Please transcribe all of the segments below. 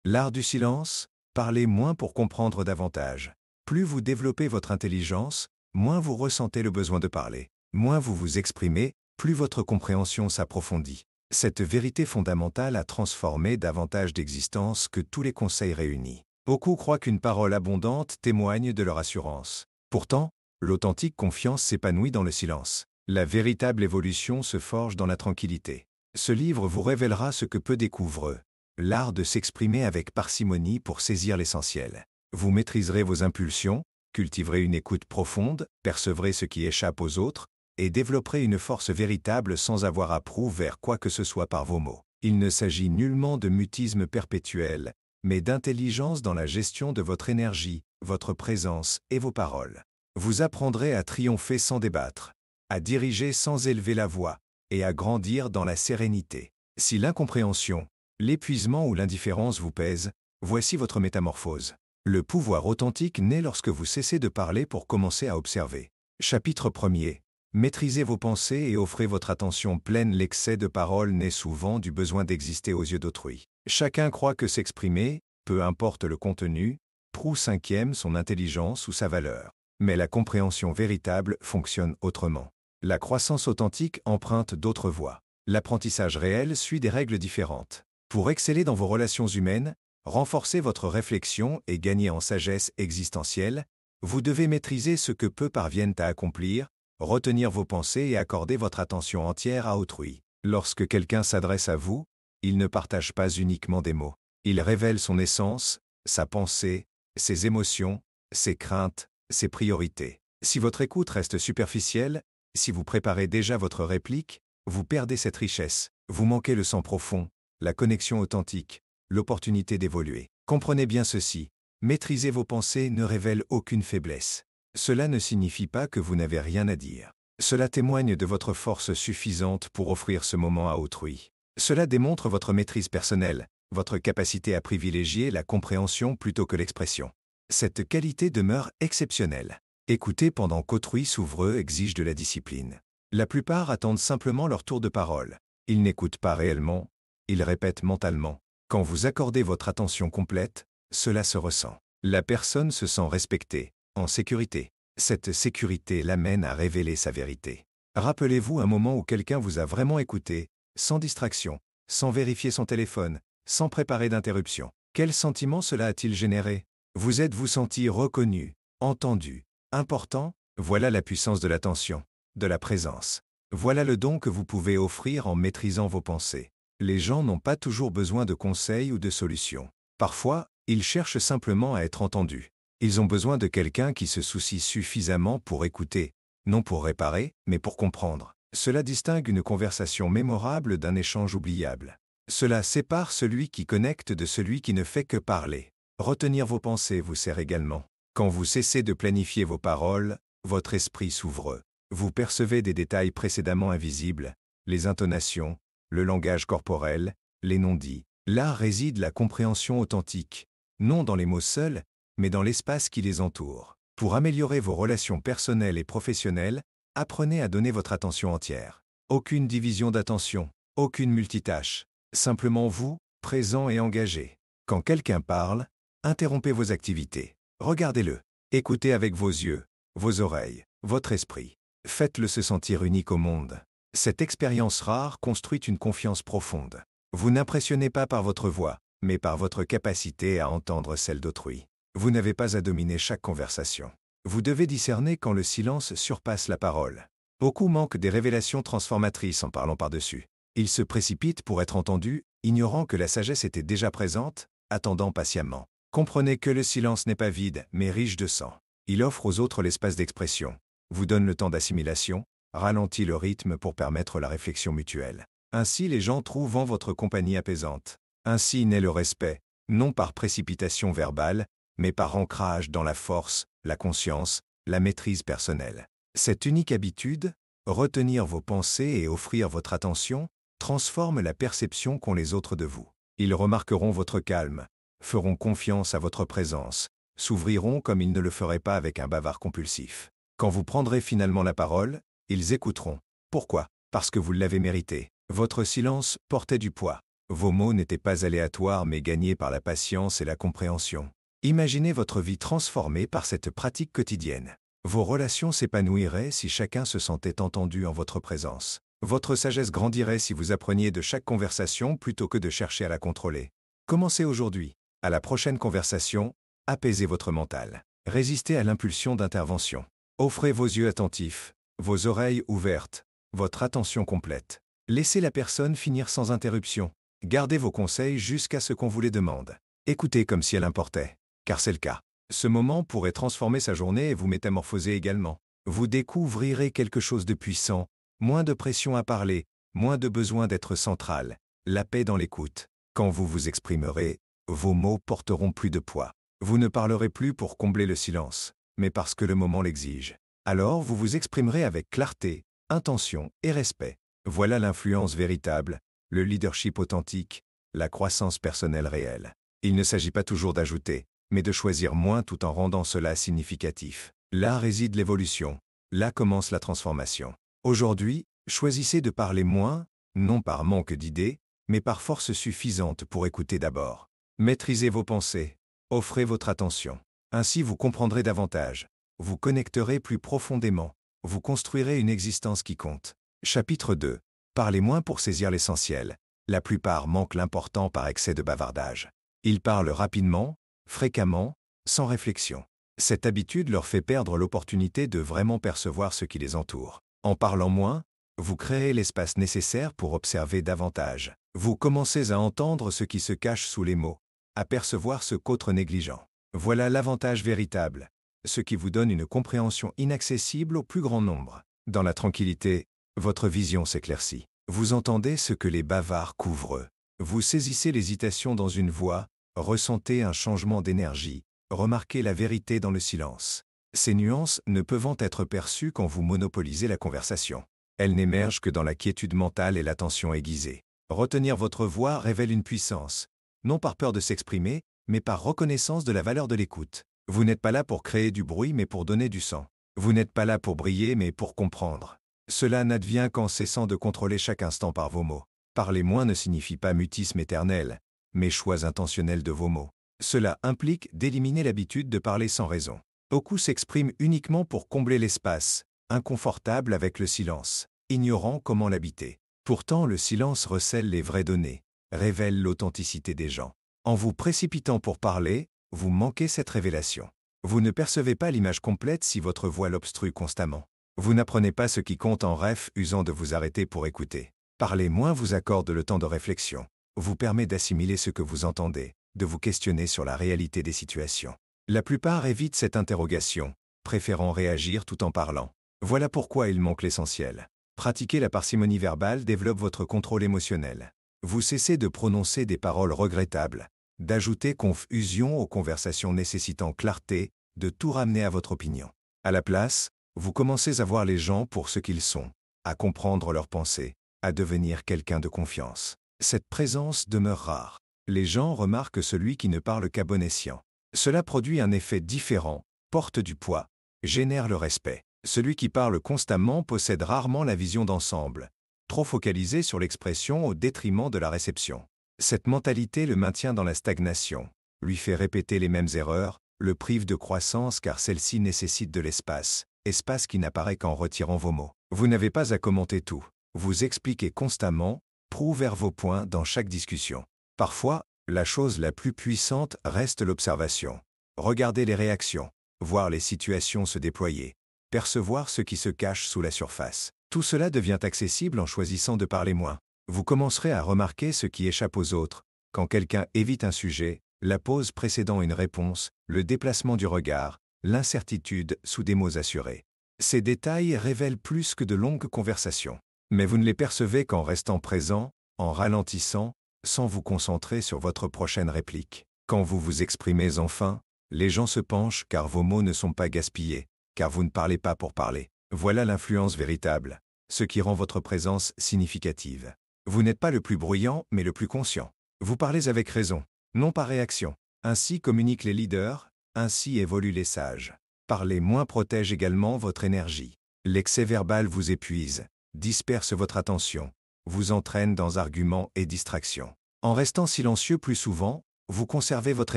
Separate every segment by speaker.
Speaker 1: L'art du silence, parlez moins pour comprendre davantage. Plus vous développez votre intelligence, moins vous ressentez le besoin de parler. Moins vous vous exprimez, plus votre compréhension s'approfondit. Cette vérité fondamentale a transformé davantage d'existences que tous les conseils réunis. Beaucoup croient qu'une parole abondante témoigne de leur assurance. Pourtant, l'authentique confiance s'épanouit dans le silence. La véritable évolution se forge dans la tranquillité. Ce livre vous révélera ce que peu découvrent, l'art de s'exprimer avec parcimonie pour saisir l'essentiel. Vous maîtriserez vos impulsions, cultiverez une écoute profonde, percevrez ce qui échappe aux autres, et développerez une force véritable sans avoir à prouver quoi que ce soit par vos mots. Il ne s'agit nullement de mutisme perpétuel, mais d'intelligence dans la gestion de votre énergie, votre présence et vos paroles. Vous apprendrez à triompher sans débattre, à diriger sans élever la voix, et à grandir dans la sérénité. Si l'incompréhension, l'épuisement ou l'indifférence vous pèsent, voici votre métamorphose. Le pouvoir authentique naît lorsque vous cessez de parler pour commencer à observer. Chapitre 1er. Maîtrisez vos pensées et offrez votre attention pleine. L'excès de parole naît souvent du besoin d'exister aux yeux d'autrui. Chacun croit que s'exprimer, peu importe le contenu, prouve cinquième son intelligence ou sa valeur. Mais la compréhension véritable fonctionne autrement. La croissance authentique emprunte d'autres voies. L'apprentissage réel suit des règles différentes. Pour exceller dans vos relations humaines, renforcer votre réflexion et gagner en sagesse existentielle, vous devez maîtriser ce que peu parviennent à accomplir, retenir vos pensées et accorder votre attention entière à autrui. Lorsque quelqu'un s'adresse à vous, il ne partage pas uniquement des mots. Il révèle son essence, sa pensée, ses émotions, ses craintes, ses priorités. Si votre écoute reste superficielle, si vous préparez déjà votre réplique, vous perdez cette richesse. Vous manquez le sens profond, la connexion authentique, l'opportunité d'évoluer. Comprenez bien ceci, maîtriser vos pensées ne révèle aucune faiblesse. Cela ne signifie pas que vous n'avez rien à dire. Cela témoigne de votre force suffisante pour offrir ce moment à autrui. Cela démontre votre maîtrise personnelle, votre capacité à privilégier la compréhension plutôt que l'expression. Cette qualité demeure exceptionnelle. Écouter pendant qu'autrui s'ouvre exige de la discipline. La plupart attendent simplement leur tour de parole. Ils n'écoutent pas réellement, ils répètent mentalement. Quand vous accordez votre attention complète, cela se ressent. La personne se sent respectée, en sécurité. Cette sécurité l'amène à révéler sa vérité. Rappelez-vous un moment où quelqu'un vous a vraiment écouté, sans distraction, sans vérifier son téléphone, sans préparer d'interruption. Quel sentiment cela a-t-il généré? Vous êtes-vous senti reconnu, entendu, important? Voilà la puissance de l'attention, de la présence. Voilà le don que vous pouvez offrir en maîtrisant vos pensées. Les gens n'ont pas toujours besoin de conseils ou de solutions. Parfois, ils cherchent simplement à être entendus. Ils ont besoin de quelqu'un qui se soucie suffisamment pour écouter, non pour réparer, mais pour comprendre. Cela distingue une conversation mémorable d'un échange oubliable. Cela sépare celui qui connecte de celui qui ne fait que parler. Retenir vos pensées vous sert également. Quand vous cessez de planifier vos paroles, votre esprit s'ouvre. Vous percevez des détails précédemment invisibles, les intonations, le langage corporel, les non-dits. Là réside la compréhension authentique, non dans les mots seuls, mais dans l'espace qui les entoure. Pour améliorer vos relations personnelles et professionnelles, apprenez à donner votre attention entière. Aucune division d'attention, aucune multitâche. Simplement vous, présent et engagé. Quand quelqu'un parle, interrompez vos activités. Regardez-le. Écoutez avec vos yeux, vos oreilles, votre esprit. Faites-le se sentir unique au monde. Cette expérience rare construit une confiance profonde. Vous n'impressionnez pas par votre voix, mais par votre capacité à entendre celle d'autrui. Vous n'avez pas à dominer chaque conversation. Vous devez discerner quand le silence surpasse la parole. Beaucoup manquent des révélations transformatrices en parlant par-dessus. Ils se précipitent pour être entendus, ignorant que la sagesse était déjà présente, attendant patiemment. Comprenez que le silence n'est pas vide, mais riche de sens. Il offre aux autres l'espace d'expression, vous donne le temps d'assimilation, ralentit le rythme pour permettre la réflexion mutuelle. Ainsi les gens trouvent en votre compagnie apaisante. Ainsi naît le respect, non par précipitation verbale, mais par ancrage dans la force, la conscience, la maîtrise personnelle. Cette unique habitude, retenir vos pensées et offrir votre attention, transforme la perception qu'ont les autres de vous. Ils remarqueront votre calme, feront confiance à votre présence, s'ouvriront comme ils ne le feraient pas avec un bavard compulsif. Quand vous prendrez finalement la parole, ils écouteront. Pourquoi? Parce que vous l'avez mérité. Votre silence portait du poids. Vos mots n'étaient pas aléatoires mais gagnés par la patience et la compréhension. Imaginez votre vie transformée par cette pratique quotidienne. Vos relations s'épanouiraient si chacun se sentait entendu en votre présence. Votre sagesse grandirait si vous appreniez de chaque conversation plutôt que de chercher à la contrôler. Commencez aujourd'hui. À la prochaine conversation, apaisez votre mental. Résistez à l'impulsion d'intervention. Offrez vos yeux attentifs, vos oreilles ouvertes, votre attention complète. Laissez la personne finir sans interruption. Gardez vos conseils jusqu'à ce qu'on vous les demande. Écoutez comme si elle importait, car c'est le cas. Ce moment pourrait transformer sa journée et vous métamorphoser également. Vous découvrirez quelque chose de puissant, moins de pression à parler, moins de besoin d'être central, la paix dans l'écoute. Quand vous vous exprimerez, vos mots porteront plus de poids. Vous ne parlerez plus pour combler le silence, mais parce que le moment l'exige. Alors vous vous exprimerez avec clarté, intention et respect. Voilà l'influence véritable, le leadership authentique, la croissance personnelle réelle. Il ne s'agit pas toujours d'ajouter, mais de choisir moins tout en rendant cela significatif. Là réside l'évolution, là commence la transformation. Aujourd'hui, choisissez de parler moins, non par manque d'idées, mais par force suffisante pour écouter d'abord. Maîtrisez vos pensées, offrez votre attention. Ainsi vous comprendrez davantage, vous connecterez plus profondément, vous construirez une existence qui compte. Chapitre 2. Parlez moins pour saisir l'essentiel. La plupart manquent l'important par excès de bavardage. Ils parlent rapidement, fréquemment, sans réflexion. Cette habitude leur fait perdre l'opportunité de vraiment percevoir ce qui les entoure. En parlant moins, vous créez l'espace nécessaire pour observer davantage. Vous commencez à entendre ce qui se cache sous les mots, à percevoir ce qu'autres négligent. Voilà l'avantage véritable, ce qui vous donne une compréhension inaccessible au plus grand nombre. Dans la tranquillité, votre vision s'éclaircit. Vous entendez ce que les bavards couvrent. Vous saisissez l'hésitation dans une voix, ressentez un changement d'énergie, remarquez la vérité dans le silence. Ces nuances ne peuvent être perçues quand vous monopolisez la conversation. Elles n'émergent que dans la quiétude mentale et l'attention aiguisée. Retenir votre voix révèle une puissance, non par peur de s'exprimer, mais par reconnaissance de la valeur de l'écoute. Vous n'êtes pas là pour créer du bruit mais pour donner du sang. Vous n'êtes pas là pour briller mais pour comprendre. Cela n'advient qu'en cessant de contrôler chaque instant par vos mots. Parler moins ne signifie pas mutisme éternel, mais choix intentionnel de vos mots. Cela implique d'éliminer l'habitude de parler sans raison. Beaucoup s'expriment uniquement pour combler l'espace, inconfortables avec le silence, ignorant comment l'habiter. Pourtant, le silence recèle les vraies données, révèle l'authenticité des gens. En vous précipitant pour parler, vous manquez cette révélation. Vous ne percevez pas l'image complète si votre voix l'obstrue constamment. Vous n'apprenez pas ce qui compte en ref, usant de vous arrêter pour écouter. Parler moins vous accorde le temps de réflexion, vous permet d'assimiler ce que vous entendez, de vous questionner sur la réalité des situations. La plupart évitent cette interrogation, préférant réagir tout en parlant. Voilà pourquoi il manque l'essentiel. Pratiquer la parcimonie verbale développe votre contrôle émotionnel. Vous cessez de prononcer des paroles regrettables, d'ajouter confusion aux conversations nécessitant clarté, de tout ramener à votre opinion. À la place, vous commencez à voir les gens pour ce qu'ils sont, à comprendre leurs pensées, à devenir quelqu'un de confiance. Cette présence demeure rare. Les gens remarquent celui qui ne parle qu'à bon escient. Cela produit un effet différent, porte du poids, génère le respect. Celui qui parle constamment possède rarement la vision d'ensemble, trop focalisé sur l'expression au détriment de la réception. Cette mentalité le maintient dans la stagnation, lui fait répéter les mêmes erreurs, le prive de croissance car celle-ci nécessite de l'espace, espace qui n'apparaît qu'en retirant vos mots. Vous n'avez pas à commenter tout. Vous expliquez constamment, prouvez vos points dans chaque discussion. Parfois, la chose la plus puissante reste l'observation. Regardez les réactions, voir les situations se déployer, percevoir ce qui se cache sous la surface. Tout cela devient accessible en choisissant de parler moins. Vous commencerez à remarquer ce qui échappe aux autres. Quand quelqu'un évite un sujet, la pause précédant une réponse, le déplacement du regard, l'incertitude sous des mots assurés. Ces détails révèlent plus que de longues conversations. Mais vous ne les percevez qu'en restant présent, en ralentissant, sans vous concentrer sur votre prochaine réplique. Quand vous vous exprimez enfin, les gens se penchent car vos mots ne sont pas gaspillés, car vous ne parlez pas pour parler. Voilà l'influence véritable, ce qui rend votre présence significative. Vous n'êtes pas le plus bruyant, mais le plus conscient. Vous parlez avec raison, non par réaction. Ainsi communiquent les leaders, ainsi évoluent les sages. Parler moins protège également votre énergie. L'excès verbal vous épuise, disperse votre attention, vous entraîne dans arguments et distractions. En restant silencieux plus souvent, vous conservez votre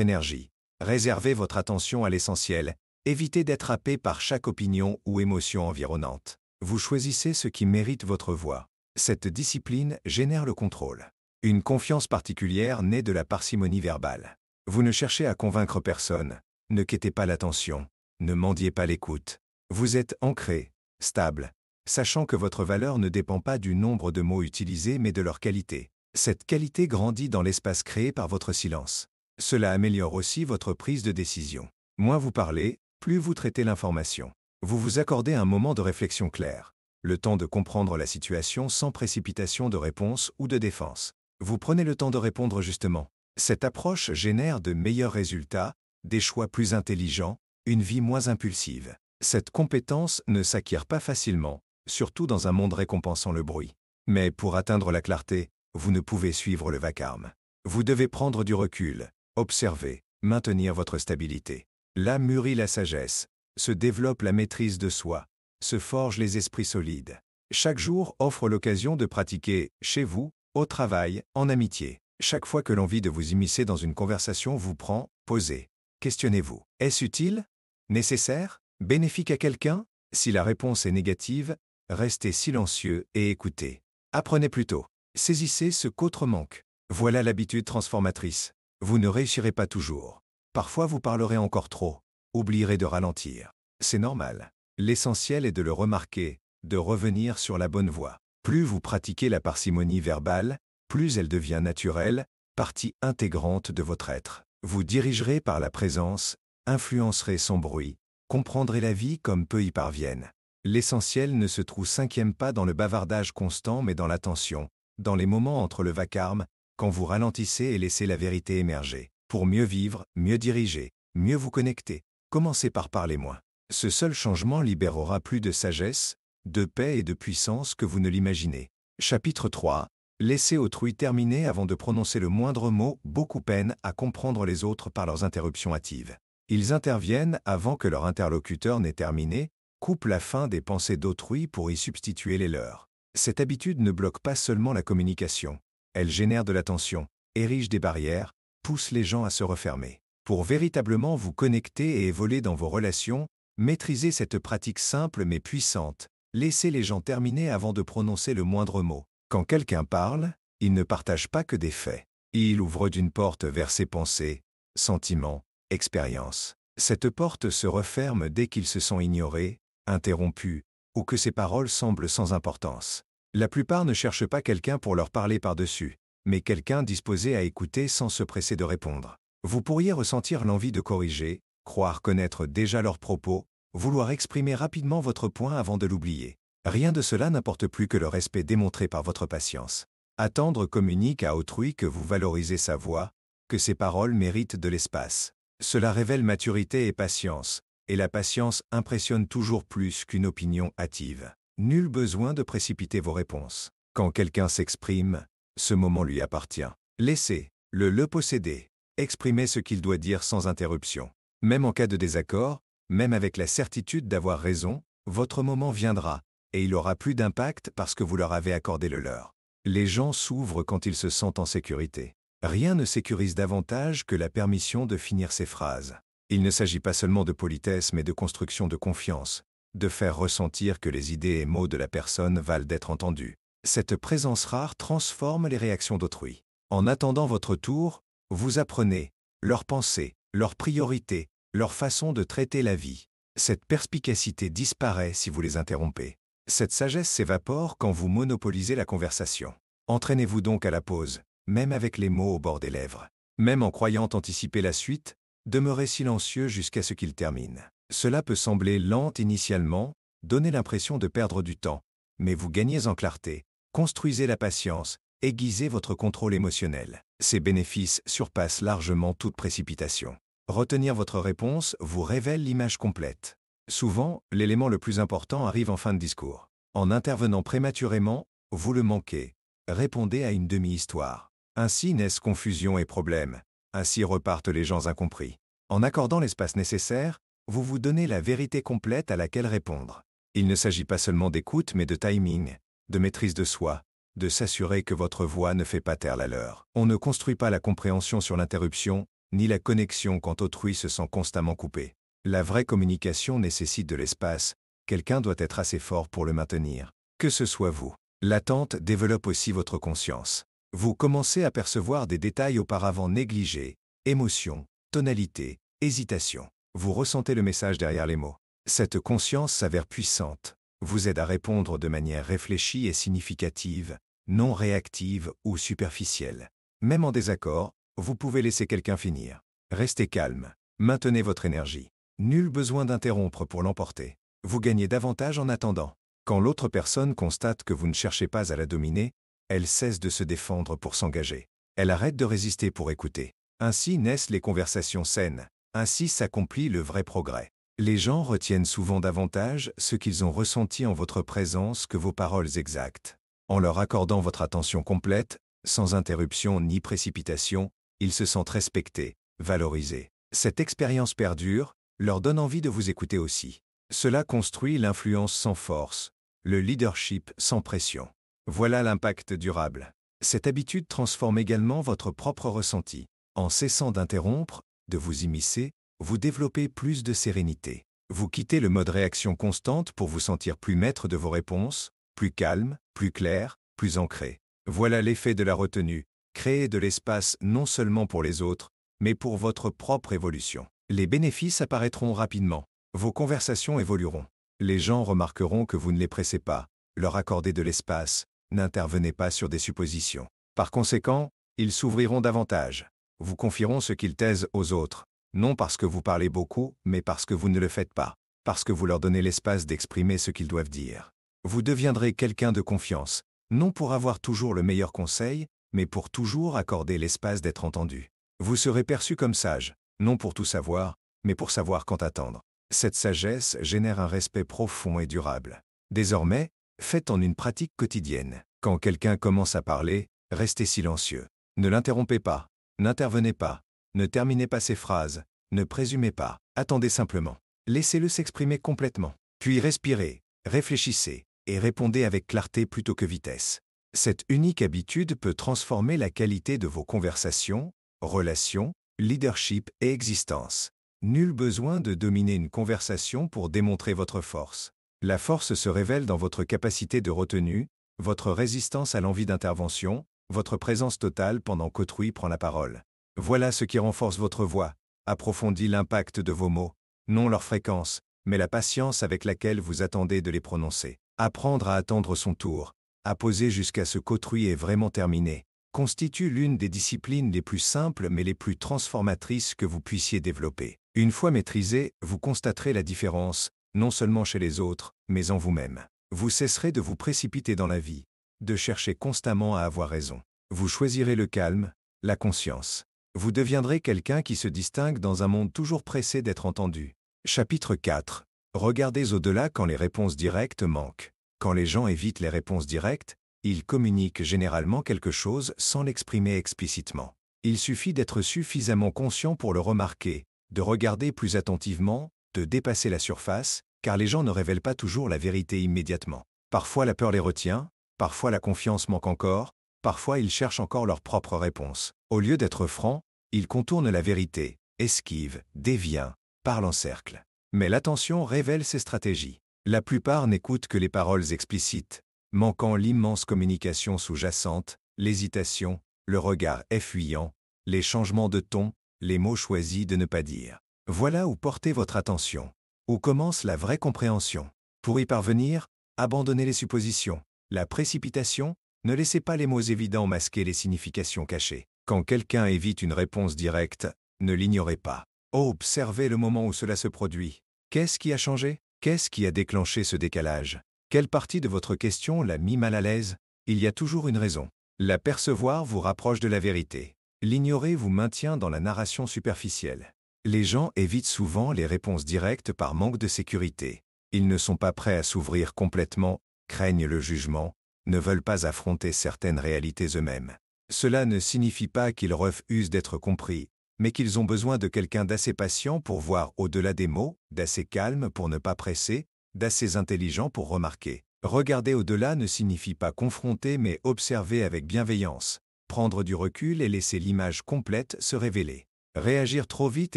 Speaker 1: énergie. Réservez votre attention à l'essentiel. Évitez d'être happé par chaque opinion ou émotion environnante. Vous choisissez ce qui mérite votre voix. Cette discipline génère le contrôle. Une confiance particulière naît de la parcimonie verbale. Vous ne cherchez à convaincre personne. Ne quêtez pas l'attention. Ne mendiez pas l'écoute. Vous êtes ancré, stable, sachant que votre valeur ne dépend pas du nombre de mots utilisés mais de leur qualité. Cette qualité grandit dans l'espace créé par votre silence. Cela améliore aussi votre prise de décision. Moins vous parlez, plus vous traitez l'information. Vous vous accordez un moment de réflexion claire, le temps de comprendre la situation sans précipitation de réponse ou de défense. Vous prenez le temps de répondre justement. Cette approche génère de meilleurs résultats, des choix plus intelligents, une vie moins impulsive. Cette compétence ne s'acquiert pas facilement, surtout dans un monde récompensant le bruit. Mais pour atteindre la clarté, vous ne pouvez suivre le vacarme. Vous devez prendre du recul, observer, maintenir votre stabilité. Là mûrit la sagesse, se développe la maîtrise de soi, se forgent les esprits solides. Chaque jour offre l'occasion de pratiquer, chez vous, au travail, en amitié. Chaque fois que l'envie de vous immiscer dans une conversation vous prend, posez. Questionnez-vous. Est-ce utile? Nécessaire? Bénéfique à quelqu'un? Si la réponse est négative, restez silencieux et écoutez. Apprenez plutôt. Saisissez ce qu'autre manque. Voilà l'habitude transformatrice. Vous ne réussirez pas toujours. Parfois vous parlerez encore trop. Oublierez de ralentir. C'est normal. L'essentiel est de le remarquer, de revenir sur la bonne voie. Plus vous pratiquez la parcimonie verbale, plus elle devient naturelle, partie intégrante de votre être. Vous dirigerez par la présence, influencerez sans bruit, comprendrez la vie comme peu y parviennent. L'essentiel ne se trouve cinquième pas dans le bavardage constant mais dans l'attention, dans les moments entre le vacarme, quand vous ralentissez et laissez la vérité émerger. Pour mieux vivre, mieux diriger, mieux vous connecter, commencez par parler moins. Ce seul changement libérera plus de sagesse, de paix et de puissance que vous ne l'imaginez. Chapitre 3. Laissez autrui terminer avant de prononcer le moindre mot. Beaucoup peinent à comprendre les autres par leurs interruptions hâtives. Ils interviennent avant que leur interlocuteur n'ait terminé, coupent la fin des pensées d'autrui pour y substituer les leurs. Cette habitude ne bloque pas seulement la communication. Elle génère de la tension, érige des barrières, pousse les gens à se refermer. Pour véritablement vous connecter et évoluer dans vos relations, maîtrisez cette pratique simple mais puissante. Laissez les gens terminer avant de prononcer le moindre mot. Quand quelqu'un parle, il ne partage pas que des faits. Il ouvre d'une porte vers ses pensées, sentiments, expériences. Cette porte se referme dès qu'il se sent ignoré, interrompu, ou que ses paroles semblent sans importance. La plupart ne cherchent pas quelqu'un pour leur parler par-dessus, mais quelqu'un disposé à écouter sans se presser de répondre. Vous pourriez ressentir l'envie de corriger, croire connaître déjà leurs propos, vouloir exprimer rapidement votre point avant de l'oublier. Rien de cela n'importe plus que le respect démontré par votre patience. Attendre communique à autrui que vous valorisez sa voix, que ses paroles méritent de l'espace. Cela révèle maturité et patience, et la patience impressionne toujours plus qu'une opinion hâtive. Nul besoin de précipiter vos réponses. Quand quelqu'un s'exprime, ce moment lui appartient. Laissez-le posséder. Exprimez ce qu'il doit dire sans interruption. Même en cas de désaccord, même avec la certitude d'avoir raison, votre moment viendra, et il aura plus d'impact parce que vous leur avez accordé le leur. Les gens s'ouvrent quand ils se sentent en sécurité. Rien ne sécurise davantage que la permission de finir ses phrases. Il ne s'agit pas seulement de politesse mais de construction de confiance, de faire ressentir que les idées et mots de la personne valent d'être entendus. Cette présence rare transforme les réactions d'autrui. En attendant votre tour, vous apprenez leurs pensées, leurs priorités, leur façon de traiter la vie. Cette perspicacité disparaît si vous les interrompez. Cette sagesse s'évapore quand vous monopolisez la conversation. Entraînez-vous donc à la pause, même avec les mots au bord des lèvres. Même en croyant anticiper la suite, demeurez silencieux jusqu'à ce qu'il termine. Cela peut sembler lent initialement, donner l'impression de perdre du temps, mais vous gagnez en clarté, construisez la patience, aiguisez votre contrôle émotionnel. Ces bénéfices surpassent largement toute précipitation. Retenir votre réponse vous révèle l'image complète. Souvent, l'élément le plus important arrive en fin de discours. En intervenant prématurément, vous le manquez. Répondez à une demi-histoire. Ainsi naissent confusion et problèmes. Ainsi repartent les gens incompris. En accordant l'espace nécessaire, vous vous donnez la vérité complète à laquelle répondre. Il ne s'agit pas seulement d'écoute mais de timing, de maîtrise de soi, de s'assurer que votre voix ne fait pas taire la leur. On ne construit pas la compréhension sur l'interruption, ni la connexion quand autrui se sent constamment coupé. La vraie communication nécessite de l'espace, quelqu'un doit être assez fort pour le maintenir. Que ce soit vous. L'attente développe aussi votre conscience. Vous commencez à percevoir des détails auparavant négligés, émotions, tonalité, hésitation. Vous ressentez le message derrière les mots. Cette conscience s'avère puissante, vous aide à répondre de manière réfléchie et significative, non réactive ou superficielle. Même en désaccord, vous pouvez laisser quelqu'un finir. Restez calme, maintenez votre énergie. Nul besoin d'interrompre pour l'emporter. Vous gagnez davantage en attendant. Quand l'autre personne constate que vous ne cherchez pas à la dominer, elle cesse de se défendre pour s'engager. Elle arrête de résister pour écouter. Ainsi naissent les conversations saines. Ainsi s'accomplit le vrai progrès. Les gens retiennent souvent davantage ce qu'ils ont ressenti en votre présence que vos paroles exactes. En leur accordant votre attention complète, sans interruption ni précipitation, ils se sentent respectés, valorisés. Cette expérience perdure, leur donne envie de vous écouter aussi. Cela construit l'influence sans force, le leadership sans pression. Voilà l'impact durable. Cette habitude transforme également votre propre ressenti. En cessant d'interrompre, de vous immiscer, vous développez plus de sérénité. Vous quittez le mode réaction constante pour vous sentir plus maître de vos réponses, plus calme, plus clair, plus ancré. Voilà l'effet de la retenue, créer de l'espace non seulement pour les autres, mais pour votre propre évolution. Les bénéfices apparaîtront rapidement. Vos conversations évolueront. Les gens remarqueront que vous ne les pressez pas, leur accordez de l'espace, n'intervenez pas sur des suppositions. Par conséquent, ils s'ouvriront davantage. Vous confieront ce qu'ils taisent aux autres, non parce que vous parlez beaucoup, mais parce que vous ne le faites pas, parce que vous leur donnez l'espace d'exprimer ce qu'ils doivent dire. Vous deviendrez quelqu'un de confiance, non pour avoir toujours le meilleur conseil, mais pour toujours accorder l'espace d'être entendu. Vous serez perçu comme sage, non pour tout savoir, mais pour savoir quand attendre. Cette sagesse génère un respect profond et durable. Désormais, faites en une pratique quotidienne. Quand quelqu'un commence à parler, restez silencieux. Ne l'interrompez pas, n'intervenez pas, ne terminez pas ses phrases, ne présumez pas, attendez simplement. Laissez-le s'exprimer complètement. Puis respirez, réfléchissez, et répondez avec clarté plutôt que vitesse. Cette unique habitude peut transformer la qualité de vos conversations, relations, leadership et existence. Nul besoin de dominer une conversation pour démontrer votre force. La force se révèle dans votre capacité de retenue, votre résistance à l'envie d'intervention, votre présence totale pendant qu'autrui prend la parole. Voilà ce qui renforce votre voix, approfondit l'impact de vos mots, non leur fréquence, mais la patience avec laquelle vous attendez de les prononcer. Apprendre à attendre son tour, à poser jusqu'à ce qu'autrui est vraiment terminé, constitue l'une des disciplines les plus simples mais les plus transformatrices que vous puissiez développer. Une fois maîtrisé, vous constaterez la différence, non seulement chez les autres, mais en vous-même. Vous cesserez de vous précipiter dans la vie, de chercher constamment à avoir raison. Vous choisirez le calme, la conscience. Vous deviendrez quelqu'un qui se distingue dans un monde toujours pressé d'être entendu. Chapitre 4. Regardez au-delà quand les réponses directes manquent. Quand les gens évitent les réponses directes, ils communiquent généralement quelque chose sans l'exprimer explicitement. Il suffit d'être suffisamment conscient pour le remarquer, de regarder plus attentivement, de dépasser la surface, car les gens ne révèlent pas toujours la vérité immédiatement. Parfois la peur les retient, parfois la confiance manque encore, parfois ils cherchent encore leur propre réponse. Au lieu d'être francs, ils contournent la vérité, esquivent, dévient, parlent en cercle. Mais l'attention révèle ces stratégies. La plupart n'écoutent que les paroles explicites, manquant l'immense communication sous-jacente, l'hésitation, le regard effuyant, les changements de ton, les mots choisis de ne pas dire. Voilà où portez votre attention, où commence la vraie compréhension. Pour y parvenir, abandonnez les suppositions, la précipitation, ne laissez pas les mots évidents masquer les significations cachées. Quand quelqu'un évite une réponse directe, ne l'ignorez pas. Observez le moment où cela se produit. Qu'est-ce qui a changé? Qu'est-ce qui a déclenché ce décalage? Quelle partie de votre question l'a mis mal à l'aise? Il y a toujours une raison. La percevoir vous rapproche de la vérité. L'ignorer vous maintient dans la narration superficielle. Les gens évitent souvent les réponses directes par manque de sécurité. Ils ne sont pas prêts à s'ouvrir complètement, craignent le jugement, ne veulent pas affronter certaines réalités eux-mêmes. Cela ne signifie pas qu'ils refusent d'être compris, mais qu'ils ont besoin de quelqu'un d'assez patient pour voir au-delà des mots, d'assez calme pour ne pas presser, d'assez intelligent pour remarquer. Regarder au-delà ne signifie pas confronter mais observer avec bienveillance, prendre du recul et laisser l'image complète se révéler. Réagir trop vite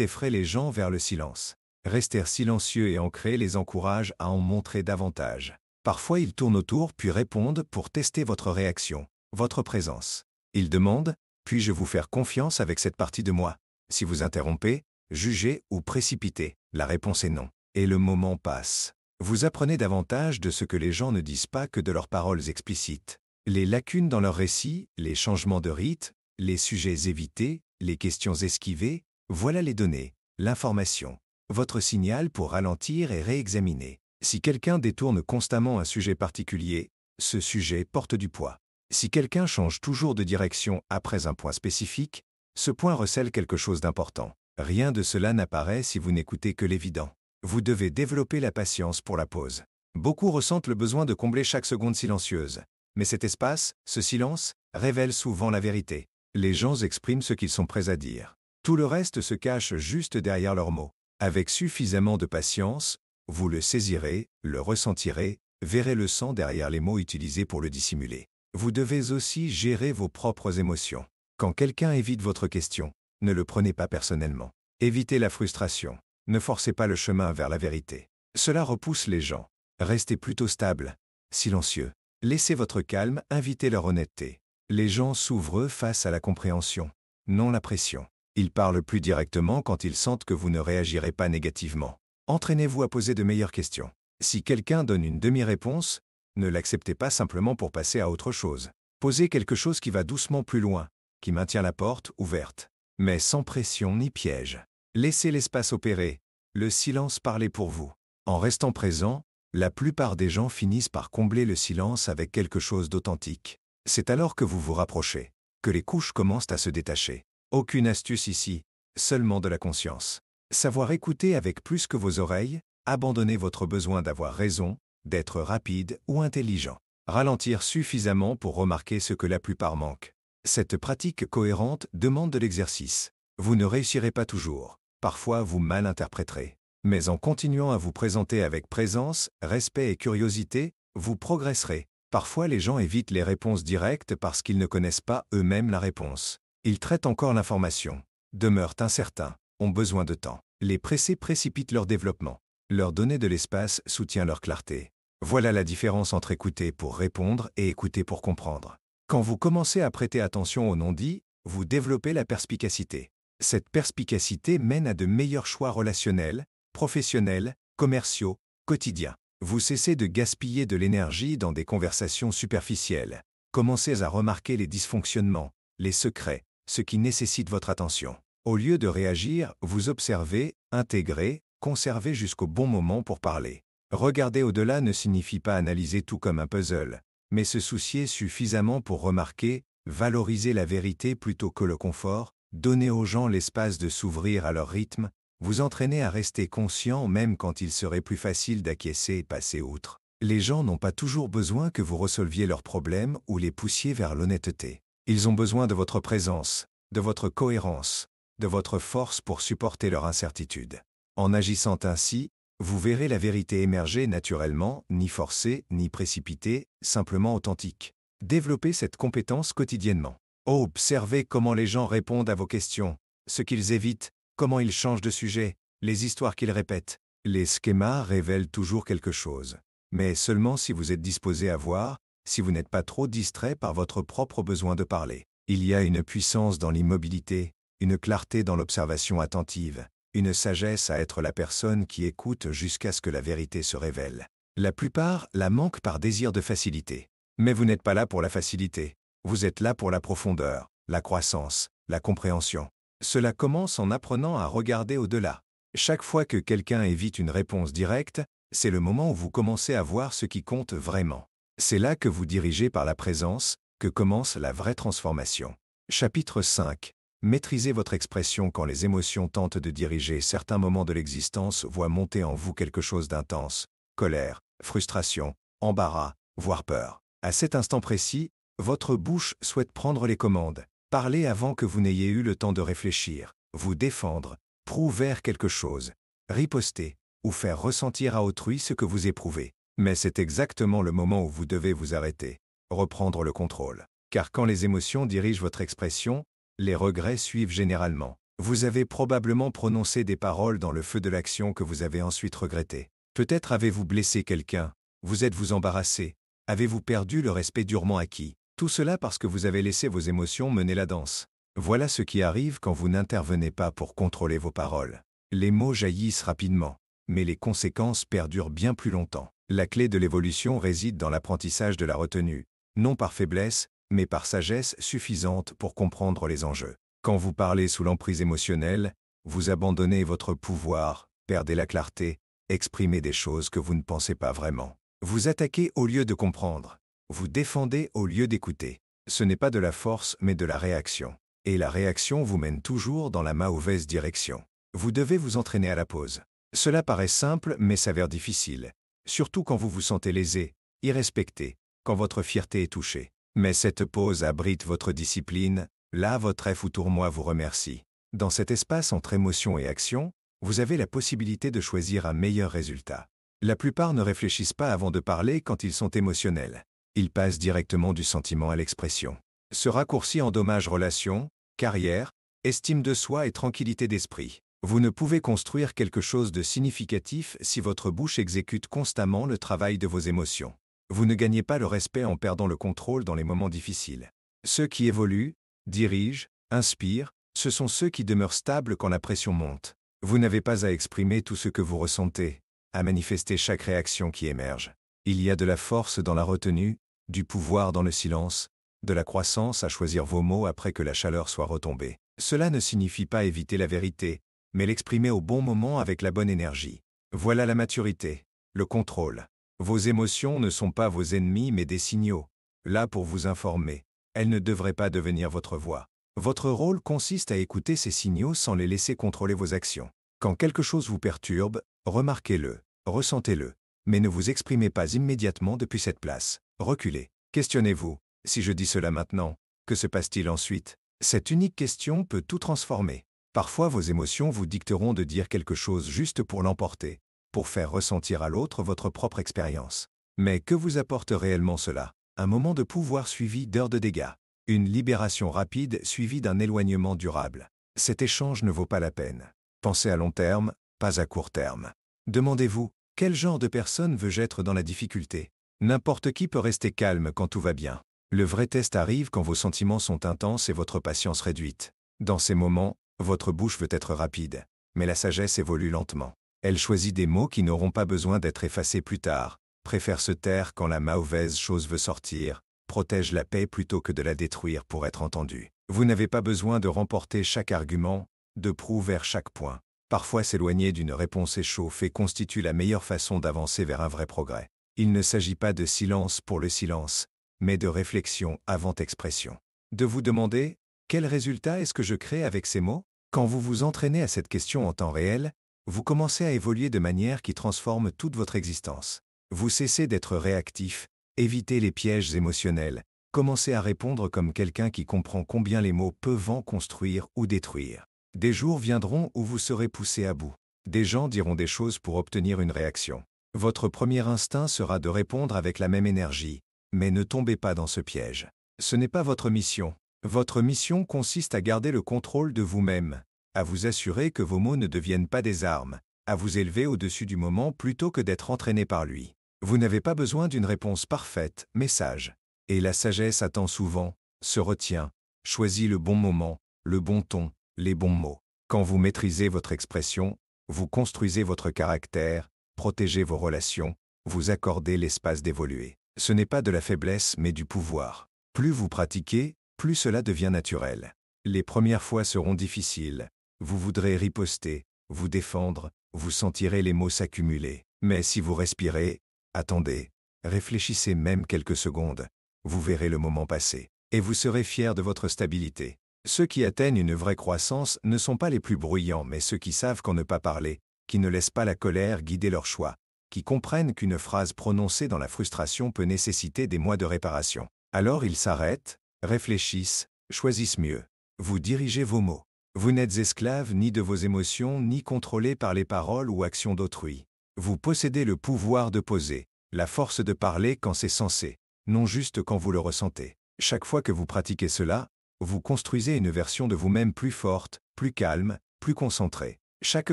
Speaker 1: effraie les gens vers le silence. Rester silencieux et ancré les encourage à en montrer davantage. Parfois ils tournent autour puis répondent pour tester votre réaction, votre présence. Ils demandent « Puis-je vous faire confiance avec cette partie de moi ?» Si vous interrompez, jugez ou précipitez, la réponse est non. Et le moment passe. Vous apprenez davantage de ce que les gens ne disent pas que de leurs paroles explicites. Les lacunes dans leurs récits, les changements de rite, les sujets évités, les questions esquivées, voilà les données, l'information. Votre signal pour ralentir et réexaminer. Si quelqu'un détourne constamment un sujet particulier, ce sujet porte du poids. Si quelqu'un change toujours de direction après un point spécifique, ce point recèle quelque chose d'important. Rien de cela n'apparaît si vous n'écoutez que l'évident. Vous devez développer la patience pour la pause. Beaucoup ressentent le besoin de combler chaque seconde silencieuse. Mais cet espace, ce silence, révèle souvent la vérité. Les gens expriment ce qu'ils sont prêts à dire. Tout le reste se cache juste derrière leurs mots. Avec suffisamment de patience, vous le saisirez, le ressentirez, verrez le sang derrière les mots utilisés pour le dissimuler. Vous devez aussi gérer vos propres émotions. Quand quelqu'un évite votre question, ne le prenez pas personnellement. Évitez la frustration. Ne forcez pas le chemin vers la vérité. Cela repousse les gens. Restez plutôt stable, silencieux. Laissez votre calme inviter leur honnêteté. Les gens s'ouvrent face à la compréhension, non la pression. Ils parlent plus directement quand ils sentent que vous ne réagirez pas négativement. Entraînez-vous à poser de meilleures questions. Si quelqu'un donne une demi-réponse, ne l'acceptez pas simplement pour passer à autre chose. Posez quelque chose qui va doucement plus loin, qui maintient la porte ouverte, mais sans pression ni piège. Laissez l'espace opérer, le silence parler pour vous. En restant présent, la plupart des gens finissent par combler le silence avec quelque chose d'authentique. C'est alors que vous vous rapprochez, que les couches commencent à se détacher. Aucune astuce ici, seulement de la conscience. Savoir écouter avec plus que vos oreilles, abandonner votre besoin d'avoir raison, d'être rapide ou intelligent. Ralentir suffisamment pour remarquer ce que la plupart manquent. Cette pratique cohérente demande de l'exercice. Vous ne réussirez pas toujours. Parfois vous mal interpréterez. Mais en continuant à vous présenter avec présence, respect et curiosité, vous progresserez. Parfois les gens évitent les réponses directes parce qu'ils ne connaissent pas eux-mêmes la réponse. Ils traitent encore l'information, demeurent incertains, ont besoin de temps. Les pressés précipitent leur développement. Leur donner de l'espace soutient leur clarté. Voilà la différence entre écouter pour répondre et écouter pour comprendre. Quand vous commencez à prêter attention aux non-dits, vous développez la perspicacité. Cette perspicacité mène à de meilleurs choix relationnels, professionnels, commerciaux, quotidiens. Vous cessez de gaspiller de l'énergie dans des conversations superficielles. Commencez à remarquer les dysfonctionnements, les secrets, ce qui nécessite votre attention. Au lieu de réagir, vous observez, intégrez, conservez jusqu'au bon moment pour parler. Regarder au-delà ne signifie pas analyser tout comme un puzzle, mais se soucier suffisamment pour remarquer, valoriser la vérité plutôt que le confort, donner aux gens l'espace de s'ouvrir à leur rythme, vous entraîner à rester conscient même quand il serait plus facile d'acquiescer et passer outre. Les gens n'ont pas toujours besoin que vous resolviez leurs problèmes ou les poussiez vers l'honnêteté. Ils ont besoin de votre présence, de votre cohérence, de votre force pour supporter leur incertitude. En agissant ainsi, vous verrez la vérité émerger naturellement, ni forcée, ni précipitée, simplement authentique. Développez cette compétence quotidiennement. Observez comment les gens répondent à vos questions, ce qu'ils évitent, comment ils changent de sujet, les histoires qu'ils répètent. Les schémas révèlent toujours quelque chose. Mais seulement si vous êtes disposé à voir, si vous n'êtes pas trop distrait par votre propre besoin de parler. Il y a une puissance dans l'immobilité, une clarté dans l'observation attentive, une sagesse à être la personne qui écoute jusqu'à ce que la vérité se révèle. La plupart la manquent par désir de facilité. Mais vous n'êtes pas là pour la facilité. Vous êtes là pour la profondeur, la croissance, la compréhension. Cela commence en apprenant à regarder au-delà. Chaque fois que quelqu'un évite une réponse directe, c'est le moment où vous commencez à voir ce qui compte vraiment. C'est là que vous dirigez par la présence, que commence la vraie transformation. Chapitre 5. Maîtrisez votre expression quand les émotions tentent de diriger certains moments de l'existence voient monter en vous quelque chose d'intense, colère, frustration, embarras, voire peur. À cet instant précis, votre bouche souhaite prendre les commandes, parler avant que vous n'ayez eu le temps de réfléchir, vous défendre, prouver quelque chose, riposter, ou faire ressentir à autrui ce que vous éprouvez. Mais c'est exactement le moment où vous devez vous arrêter, reprendre le contrôle. Car quand les émotions dirigent votre expression, les regrets suivent généralement. Vous avez probablement prononcé des paroles dans le feu de l'action que vous avez ensuite regrettées. Peut-être avez-vous blessé quelqu'un, vous êtes-vous embarrassé, avez-vous perdu le respect durement acquis. Tout cela parce que vous avez laissé vos émotions mener la danse. Voilà ce qui arrive quand vous n'intervenez pas pour contrôler vos paroles. Les mots jaillissent rapidement, mais les conséquences perdurent bien plus longtemps. La clé de l'évolution réside dans l'apprentissage de la retenue, non par faiblesse, mais par sagesse suffisante pour comprendre les enjeux. Quand vous parlez sous l'emprise émotionnelle, vous abandonnez votre pouvoir, perdez la clarté, exprimez des choses que vous ne pensez pas vraiment. Vous attaquez au lieu de comprendre. Vous défendez au lieu d'écouter. Ce n'est pas de la force mais de la réaction. Et la réaction vous mène toujours dans la mauvaise direction. Vous devez vous entraîner à la pause. Cela paraît simple mais s'avère difficile. Surtout quand vous vous sentez lésé, irrespecté, quand votre fierté est touchée. Mais cette pause abrite votre discipline, là votre F ou tourmoi vous remercie. Dans cet espace entre émotion et action, vous avez la possibilité de choisir un meilleur résultat. La plupart ne réfléchissent pas avant de parler quand ils sont émotionnels. Ils passent directement du sentiment à l'expression. Ce raccourci endommage relations, carrière, estime de soi et tranquillité d'esprit. Vous ne pouvez construire quelque chose de significatif si votre bouche exécute constamment le travail de vos émotions. Vous ne gagnez pas le respect en perdant le contrôle dans les moments difficiles. Ceux qui évoluent, dirigent, inspirent, ce sont ceux qui demeurent stables quand la pression monte. Vous n'avez pas à exprimer tout ce que vous ressentez, à manifester chaque réaction qui émerge. Il y a de la force dans la retenue, du pouvoir dans le silence, de la croissance à choisir vos mots après que la chaleur soit retombée. Cela ne signifie pas éviter la vérité, mais l'exprimer au bon moment avec la bonne énergie. Voilà la maturité, le contrôle. Vos émotions ne sont pas vos ennemis mais des signaux, là pour vous informer. Elles ne devraient pas devenir votre voix. Votre rôle consiste à écouter ces signaux sans les laisser contrôler vos actions. Quand quelque chose vous perturbe, remarquez-le, ressentez-le, mais ne vous exprimez pas immédiatement depuis cette place. Reculez. Questionnez-vous. Si je dis cela maintenant, que se passe-t-il ensuite? Cette unique question peut tout transformer. Parfois vos émotions vous dicteront de dire quelque chose juste pour l'emporter, pour faire ressentir à l'autre votre propre expérience. Mais que vous apporte réellement cela? Un moment de pouvoir suivi d'heures de dégâts. Une libération rapide suivie d'un éloignement durable. Cet échange ne vaut pas la peine. Pensez à long terme, pas à court terme. Demandez-vous, quel genre de personne veux-je être dans la difficulté? N'importe qui peut rester calme quand tout va bien. Le vrai test arrive quand vos sentiments sont intenses et votre patience réduite. Dans ces moments, votre bouche veut être rapide, mais la sagesse évolue lentement. Elle choisit des mots qui n'auront pas besoin d'être effacés plus tard, préfère se taire quand la mauvaise chose veut sortir, protège la paix plutôt que de la détruire pour être entendue. Vous n'avez pas besoin de remporter chaque argument, de prouver chaque point. Parfois s'éloigner d'une réponse échauffée constitue la meilleure façon d'avancer vers un vrai progrès. Il ne s'agit pas de silence pour le silence, mais de réflexion avant expression. De vous demander, quel résultat est-ce que je crée avec ces mots? Quand vous vous entraînez à cette question en temps réel, vous commencez à évoluer de manière qui transforme toute votre existence. Vous cessez d'être réactif, évitez les pièges émotionnels, commencez à répondre comme quelqu'un qui comprend combien les mots peuvent construire ou détruire. Des jours viendront où vous serez poussé à bout. Des gens diront des choses pour obtenir une réaction. Votre premier instinct sera de répondre avec la même énergie, mais ne tombez pas dans ce piège. Ce n'est pas votre mission. Votre mission consiste à garder le contrôle de vous-même, à vous assurer que vos mots ne deviennent pas des armes, à vous élever au-dessus du moment plutôt que d'être entraîné par lui. Vous n'avez pas besoin d'une réponse parfaite, mais sage. Et la sagesse attend souvent, se retient, choisit le bon moment, le bon ton, les bons mots. Quand vous maîtrisez votre expression, vous construisez votre caractère, protégez vos relations, vous accordez l'espace d'évoluer. Ce n'est pas de la faiblesse mais du pouvoir. Plus vous pratiquez, plus cela devient naturel. Les premières fois seront difficiles. Vous voudrez riposter, vous défendre, vous sentirez les mots s'accumuler. Mais si vous respirez, attendez, réfléchissez même quelques secondes, vous verrez le moment passer. Et vous serez fier de votre stabilité. Ceux qui atteignent une vraie croissance ne sont pas les plus bruyants mais ceux qui savent quand ne pas parler, qui ne laissent pas la colère guider leur choix, qui comprennent qu'une phrase prononcée dans la frustration peut nécessiter des mois de réparation. Alors ils s'arrêtent, réfléchissent, choisissent mieux. Vous dirigez vos mots. Vous n'êtes esclave ni de vos émotions ni contrôlé par les paroles ou actions d'autrui. Vous possédez le pouvoir de poser, La force de parler quand c'est censé, non juste quand vous le ressentez. Chaque fois que vous pratiquez cela, vous construisez une version de vous-même plus forte, plus calme, plus concentrée. Chaque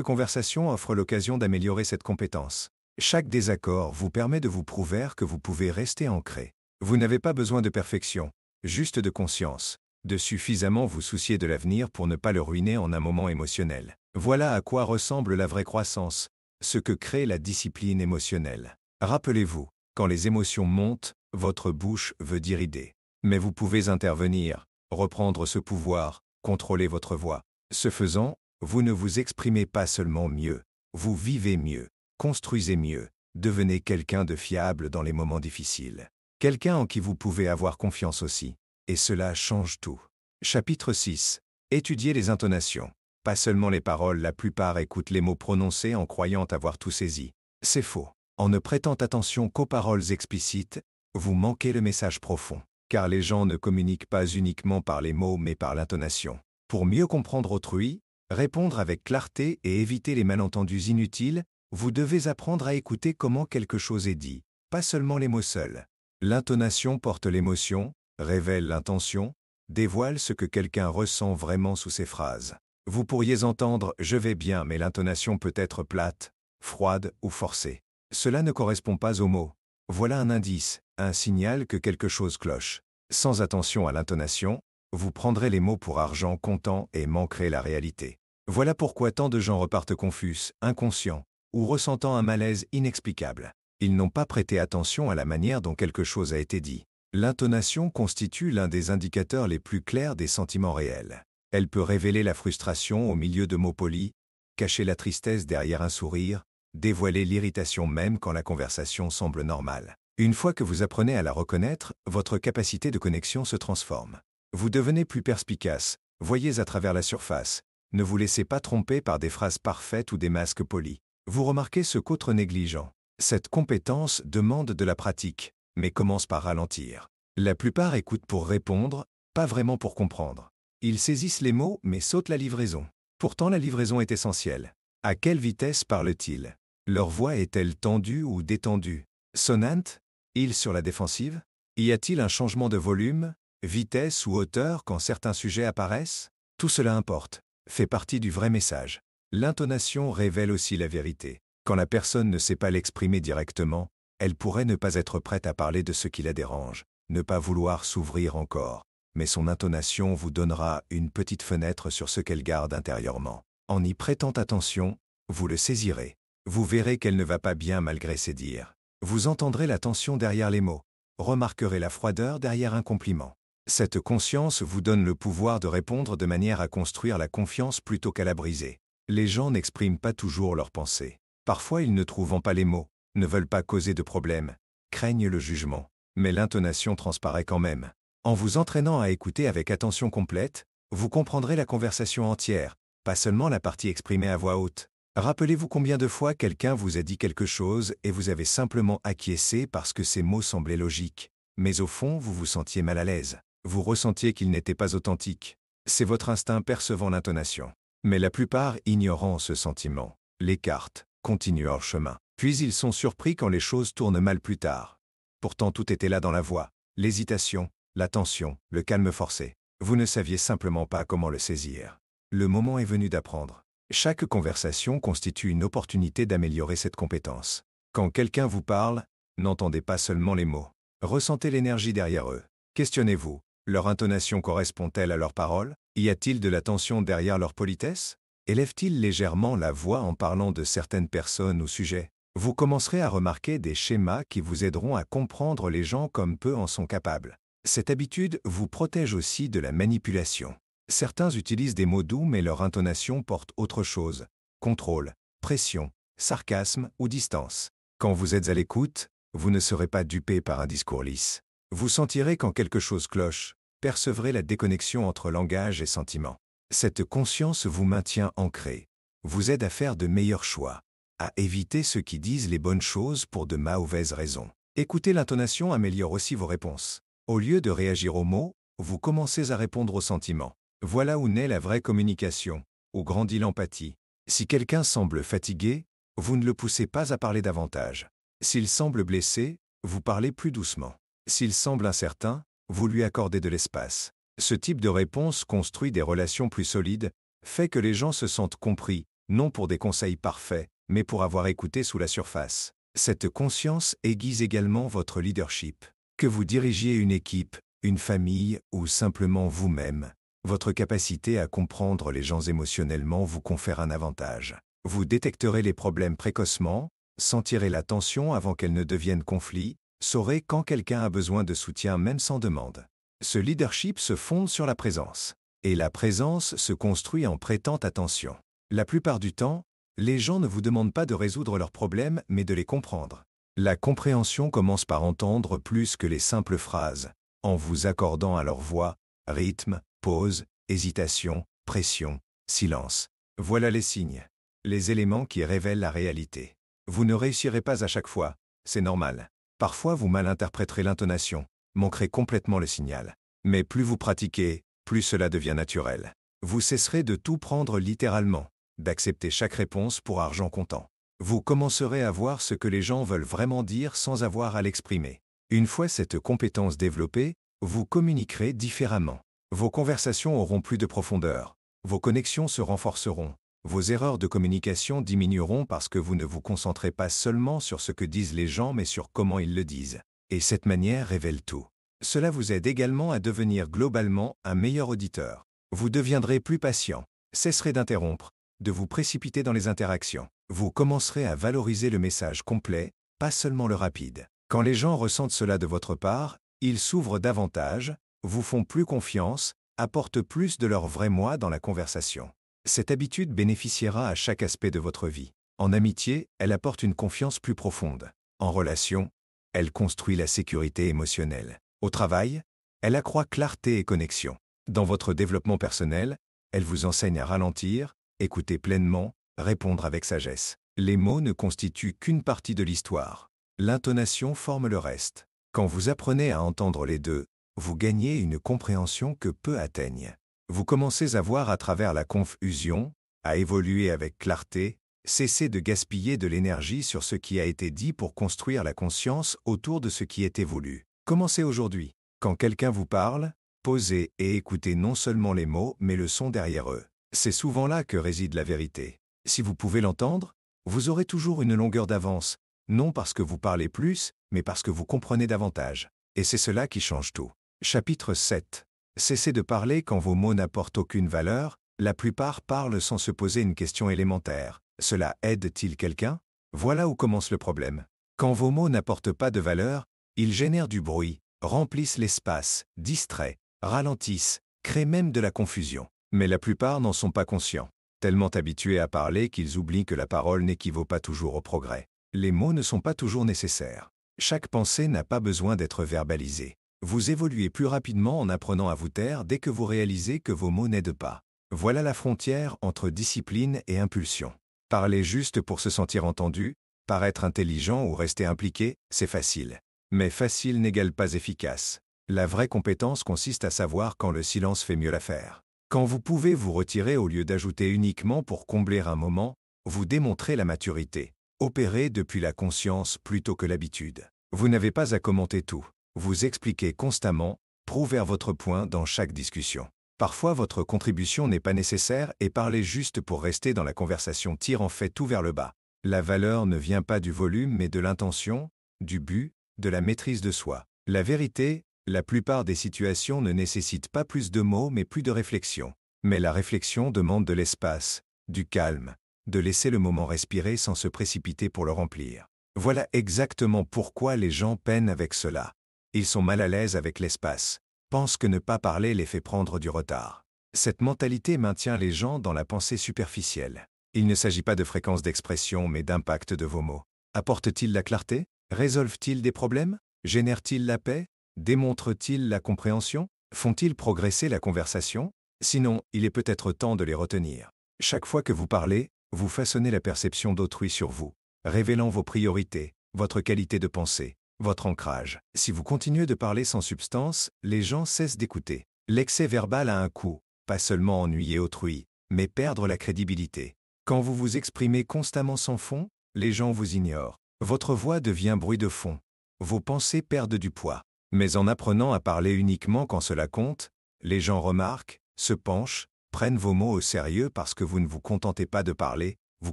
Speaker 1: conversation offre l'occasion d'améliorer cette compétence. Chaque désaccord vous permet de vous prouver que vous pouvez rester ancré. Vous n'avez pas besoin de perfection, juste de conscience, de suffisamment vous soucier de l'avenir pour ne pas le ruiner en un moment émotionnel. Voilà à quoi ressemble la vraie croissance, ce que crée la discipline émotionnelle. Rappelez-vous, quand les émotions montent, votre bouche veut dire idée. Mais vous pouvez intervenir, reprendre ce pouvoir, contrôler votre voix. Ce faisant, vous ne vous exprimez pas seulement mieux, vous vivez mieux, construisez mieux, devenez quelqu'un de fiable dans les moments difficiles. Quelqu'un en qui vous pouvez avoir confiance aussi. Et cela change tout. Chapitre 6. Étudiez les intonations. Pas seulement les paroles, la plupart écoutent les mots prononcés en croyant avoir tout saisi. C'est faux. En ne prêtant attention qu'aux paroles explicites, vous manquez le message profond. Car les gens ne communiquent pas uniquement par les mots mais par l'intonation. Pour mieux comprendre autrui, répondre avec clarté et éviter les malentendus inutiles, vous devez apprendre à écouter comment quelque chose est dit, pas seulement les mots seuls. L'intonation porte l'émotion, révèle l'intention, dévoile ce que quelqu'un ressent vraiment sous ses phrases. Vous pourriez entendre « je vais bien » mais l'intonation peut être plate, froide ou forcée. Cela ne correspond pas aux mots. Voilà un indice, un signal que quelque chose cloche. Sans attention à l'intonation, vous prendrez les mots pour argent comptant et manquerez la réalité. Voilà pourquoi tant de gens repartent confus, inconscients, ou ressentant un malaise inexplicable. Ils n'ont pas prêté attention à la manière dont quelque chose a été dit. L'intonation constitue l'un des indicateurs les plus clairs des sentiments réels. Elle peut révéler la frustration au milieu de mots polis, cacher la tristesse derrière un sourire, dévoiler l'irritation même quand la conversation semble normale. Une fois que vous apprenez à la reconnaître, votre capacité de connexion se transforme. Vous devenez plus perspicace, voyez à travers la surface, ne vous laissez pas tromper par des phrases parfaites ou des masques polis. Vous remarquez ce qu'autres négligent. Cette compétence demande de la pratique, mais commence par ralentir. La plupart écoutent pour répondre, pas vraiment pour comprendre. Ils saisissent les mots mais sautent la livraison. Pourtant la livraison est essentielle. À quelle vitesse parlent-ils? Leur voix est-elle tendue ou détendue? Sonnante? Ils sur la défensive? Y a-t-il un changement de volume, vitesse ou hauteur quand certains sujets apparaissent? Tout cela importe, fait partie du vrai message. L'intonation révèle aussi la vérité. Quand la personne ne sait pas l'exprimer directement, elle pourrait ne pas être prête à parler de ce qui la dérange, ne pas vouloir s'ouvrir encore. Mais son intonation vous donnera une petite fenêtre sur ce qu'elle garde intérieurement. En y prêtant attention, vous le saisirez. Vous verrez qu'elle ne va pas bien malgré ses dires. Vous entendrez la tension derrière les mots, remarquerez la froideur derrière un compliment. Cette conscience vous donne le pouvoir de répondre de manière à construire la confiance plutôt qu'à la briser. Les gens n'expriment pas toujours leurs pensées. Parfois ils ne trouvent pas les mots, ne veulent pas causer de problème, craignent le jugement. Mais l'intonation transparaît quand même. En vous entraînant à écouter avec attention complète, vous comprendrez la conversation entière, pas seulement la partie exprimée à voix haute. Rappelez-vous combien de fois quelqu'un vous a dit quelque chose et vous avez simplement acquiescé parce que ces mots semblaient logiques. Mais au fond, vous vous sentiez mal à l'aise. Vous ressentiez qu'il n'était pas authentique. C'est votre instinct percevant l'intonation. Mais la plupart ignorant ce sentiment, l'écartent, continuent leur chemin. Puis ils sont surpris quand les choses tournent mal plus tard. Pourtant tout était là dans la voix, l'hésitation, la tension, le calme forcé. Vous ne saviez simplement pas comment le saisir. Le moment est venu d'apprendre. Chaque conversation constitue une opportunité d'améliorer cette compétence. Quand quelqu'un vous parle, n'entendez pas seulement les mots. Ressentez l'énergie derrière eux. Questionnez-vous, leur intonation correspond-elle à leurs paroles? Y a-t-il de la tension derrière leur politesse? Élève-t-il légèrement la voix en parlant de certaines personnes ou sujets? Vous commencerez à remarquer des schémas qui vous aideront à comprendre les gens comme peu en sont capables. Cette habitude vous protège aussi de la manipulation. Certains utilisent des mots doux mais leur intonation porte autre chose. Contrôle, pression, sarcasme ou distance. Quand vous êtes à l'écoute, vous ne serez pas dupé par un discours lisse. Vous sentirez quand quelque chose cloche, percevrez la déconnexion entre langage et sentiment. Cette conscience vous maintient ancré, vous aide à faire de meilleurs choix, à éviter ceux qui disent les bonnes choses pour de mauvaises raisons. Écouter l'intonation améliore aussi vos réponses. Au lieu de réagir aux mots, vous commencez à répondre aux sentiments. Voilà où naît la vraie communication, où grandit l'empathie. Si quelqu'un semble fatigué, vous ne le poussez pas à parler davantage. S'il semble blessé, vous parlez plus doucement. S'il semble incertain, vous lui accordez de l'espace. Ce type de réponse construit des relations plus solides, fait que les gens se sentent compris, non pour des conseils parfaits, mais pour avoir écouté sous la surface. Cette conscience aiguise également votre leadership. Que vous dirigiez une équipe, une famille ou simplement vous-même, votre capacité à comprendre les gens émotionnellement vous confère un avantage. Vous détecterez les problèmes précocement, sentirez la tension avant qu'elle ne devienne conflit, saurez quand quelqu'un a besoin de soutien même sans demande. Ce leadership se fonde sur la présence. Et la présence se construit en prêtant attention. La plupart du temps, les gens ne vous demandent pas de résoudre leurs problèmes, mais de les comprendre. La compréhension commence par entendre plus que les simples phrases, en vous accordant à leur voix, rythme, pause, hésitation, pression, silence. Voilà les signes, les éléments qui révèlent la réalité. Vous ne réussirez pas à chaque fois, c'est normal. Parfois vous malinterpréterez l'intonation, manquerez complètement le signal. Mais plus vous pratiquez, plus cela devient naturel. Vous cesserez de tout prendre littéralement, d'accepter chaque réponse pour argent comptant. Vous commencerez à voir ce que les gens veulent vraiment dire sans avoir à l'exprimer. Une fois cette compétence développée, vous communiquerez différemment. Vos conversations auront plus de profondeur. Vos connexions se renforceront. Vos erreurs de communication diminueront parce que vous ne vous concentrez pas seulement sur ce que disent les gens mais sur comment ils le disent. Et cette manière révèle tout. Cela vous aide également à devenir globalement un meilleur auditeur. Vous deviendrez plus patient, cesserez d'interrompre, de vous précipiter dans les interactions. Vous commencerez à valoriser le message complet, pas seulement le rapide. Quand les gens ressentent cela de votre part, ils s'ouvrent davantage, vous font plus confiance, apportent plus de leur vrai moi dans la conversation. Cette habitude bénéficiera à chaque aspect de votre vie. En amitié, elle apporte une confiance plus profonde. En relation, elle construit la sécurité émotionnelle. Au travail, elle accroît clarté et connexion. Dans votre développement personnel, elle vous enseigne à ralentir, écouter pleinement, répondre avec sagesse. Les mots ne constituent qu'une partie de l'histoire. L'intonation forme le reste. Quand vous apprenez à entendre les deux, vous gagnez une compréhension que peu atteignent. Vous commencez à voir à travers la confusion, à évoluer avec clarté, cessez de gaspiller de l'énergie sur ce qui a été dit pour construire la conscience autour de ce qui était voulu. Commencez aujourd'hui. Quand quelqu'un vous parle, posez et écoutez non seulement les mots, mais le son derrière eux. C'est souvent là que réside la vérité. Si vous pouvez l'entendre, vous aurez toujours une longueur d'avance, non parce que vous parlez plus, mais parce que vous comprenez davantage. Et c'est cela qui change tout. Chapitre 7. Cessez de parler quand vos mots n'apportent aucune valeur, la plupart parlent sans se poser une question élémentaire. Cela aide-t-il quelqu'un? Voilà où commence le problème. Quand vos mots n'apportent pas de valeur, ils génèrent du bruit, remplissent l'espace, distraient, ralentissent, créent même de la confusion. Mais la plupart n'en sont pas conscients, tellement habitués à parler qu'ils oublient que la parole n'équivaut pas toujours au progrès. Les mots ne sont pas toujours nécessaires. Chaque pensée n'a pas besoin d'être verbalisée. Vous évoluez plus rapidement en apprenant à vous taire dès que vous réalisez que vos mots n'aident pas. Voilà la frontière entre discipline et impulsion. Parler juste pour se sentir entendu, paraître intelligent ou rester impliqué, c'est facile. Mais facile n'égale pas efficace. La vraie compétence consiste à savoir quand le silence fait mieux l'affaire. Quand vous pouvez vous retirer au lieu d'ajouter uniquement pour combler un moment, vous démontrez la maturité. Opérez depuis la conscience plutôt que l'habitude. Vous n'avez pas à commenter tout. Vous expliquez constamment, prouvez votre point dans chaque discussion. Parfois votre contribution n'est pas nécessaire et parler juste pour rester dans la conversation tire en fait tout vers le bas. La valeur ne vient pas du volume mais de l'intention, du but, de la maîtrise de soi. La vérité, la plupart des situations ne nécessitent pas plus de mots mais plus de réflexion. Mais la réflexion demande de l'espace, du calme, de laisser le moment respirer sans se précipiter pour le remplir. Voilà exactement pourquoi les gens peinent avec cela. Ils sont mal à l'aise avec l'espace, pensent que ne pas parler les fait prendre du retard. Cette mentalité maintient les gens dans la pensée superficielle. Il ne s'agit pas de fréquence d'expression mais d'impact de vos mots. Apportent-ils la clarté? Résolvent-ils des problèmes? Génèrent-ils la paix? Démontrent-ils la compréhension? Font-ils progresser la conversation? Sinon, il est peut-être temps de les retenir. Chaque fois que vous parlez, vous façonnez la perception d'autrui sur vous, révélant vos priorités, votre qualité de pensée, votre ancrage. Si vous continuez de parler sans substance, les gens cessent d'écouter. L'excès verbal a un coût, pas seulement ennuyer autrui, mais perdre la crédibilité. Quand vous vous exprimez constamment sans fond, les gens vous ignorent. Votre voix devient bruit de fond. Vos pensées perdent du poids. Mais en apprenant à parler uniquement quand cela compte, les gens remarquent, se penchent, prennent vos mots au sérieux parce que vous ne vous contentez pas de parler, vous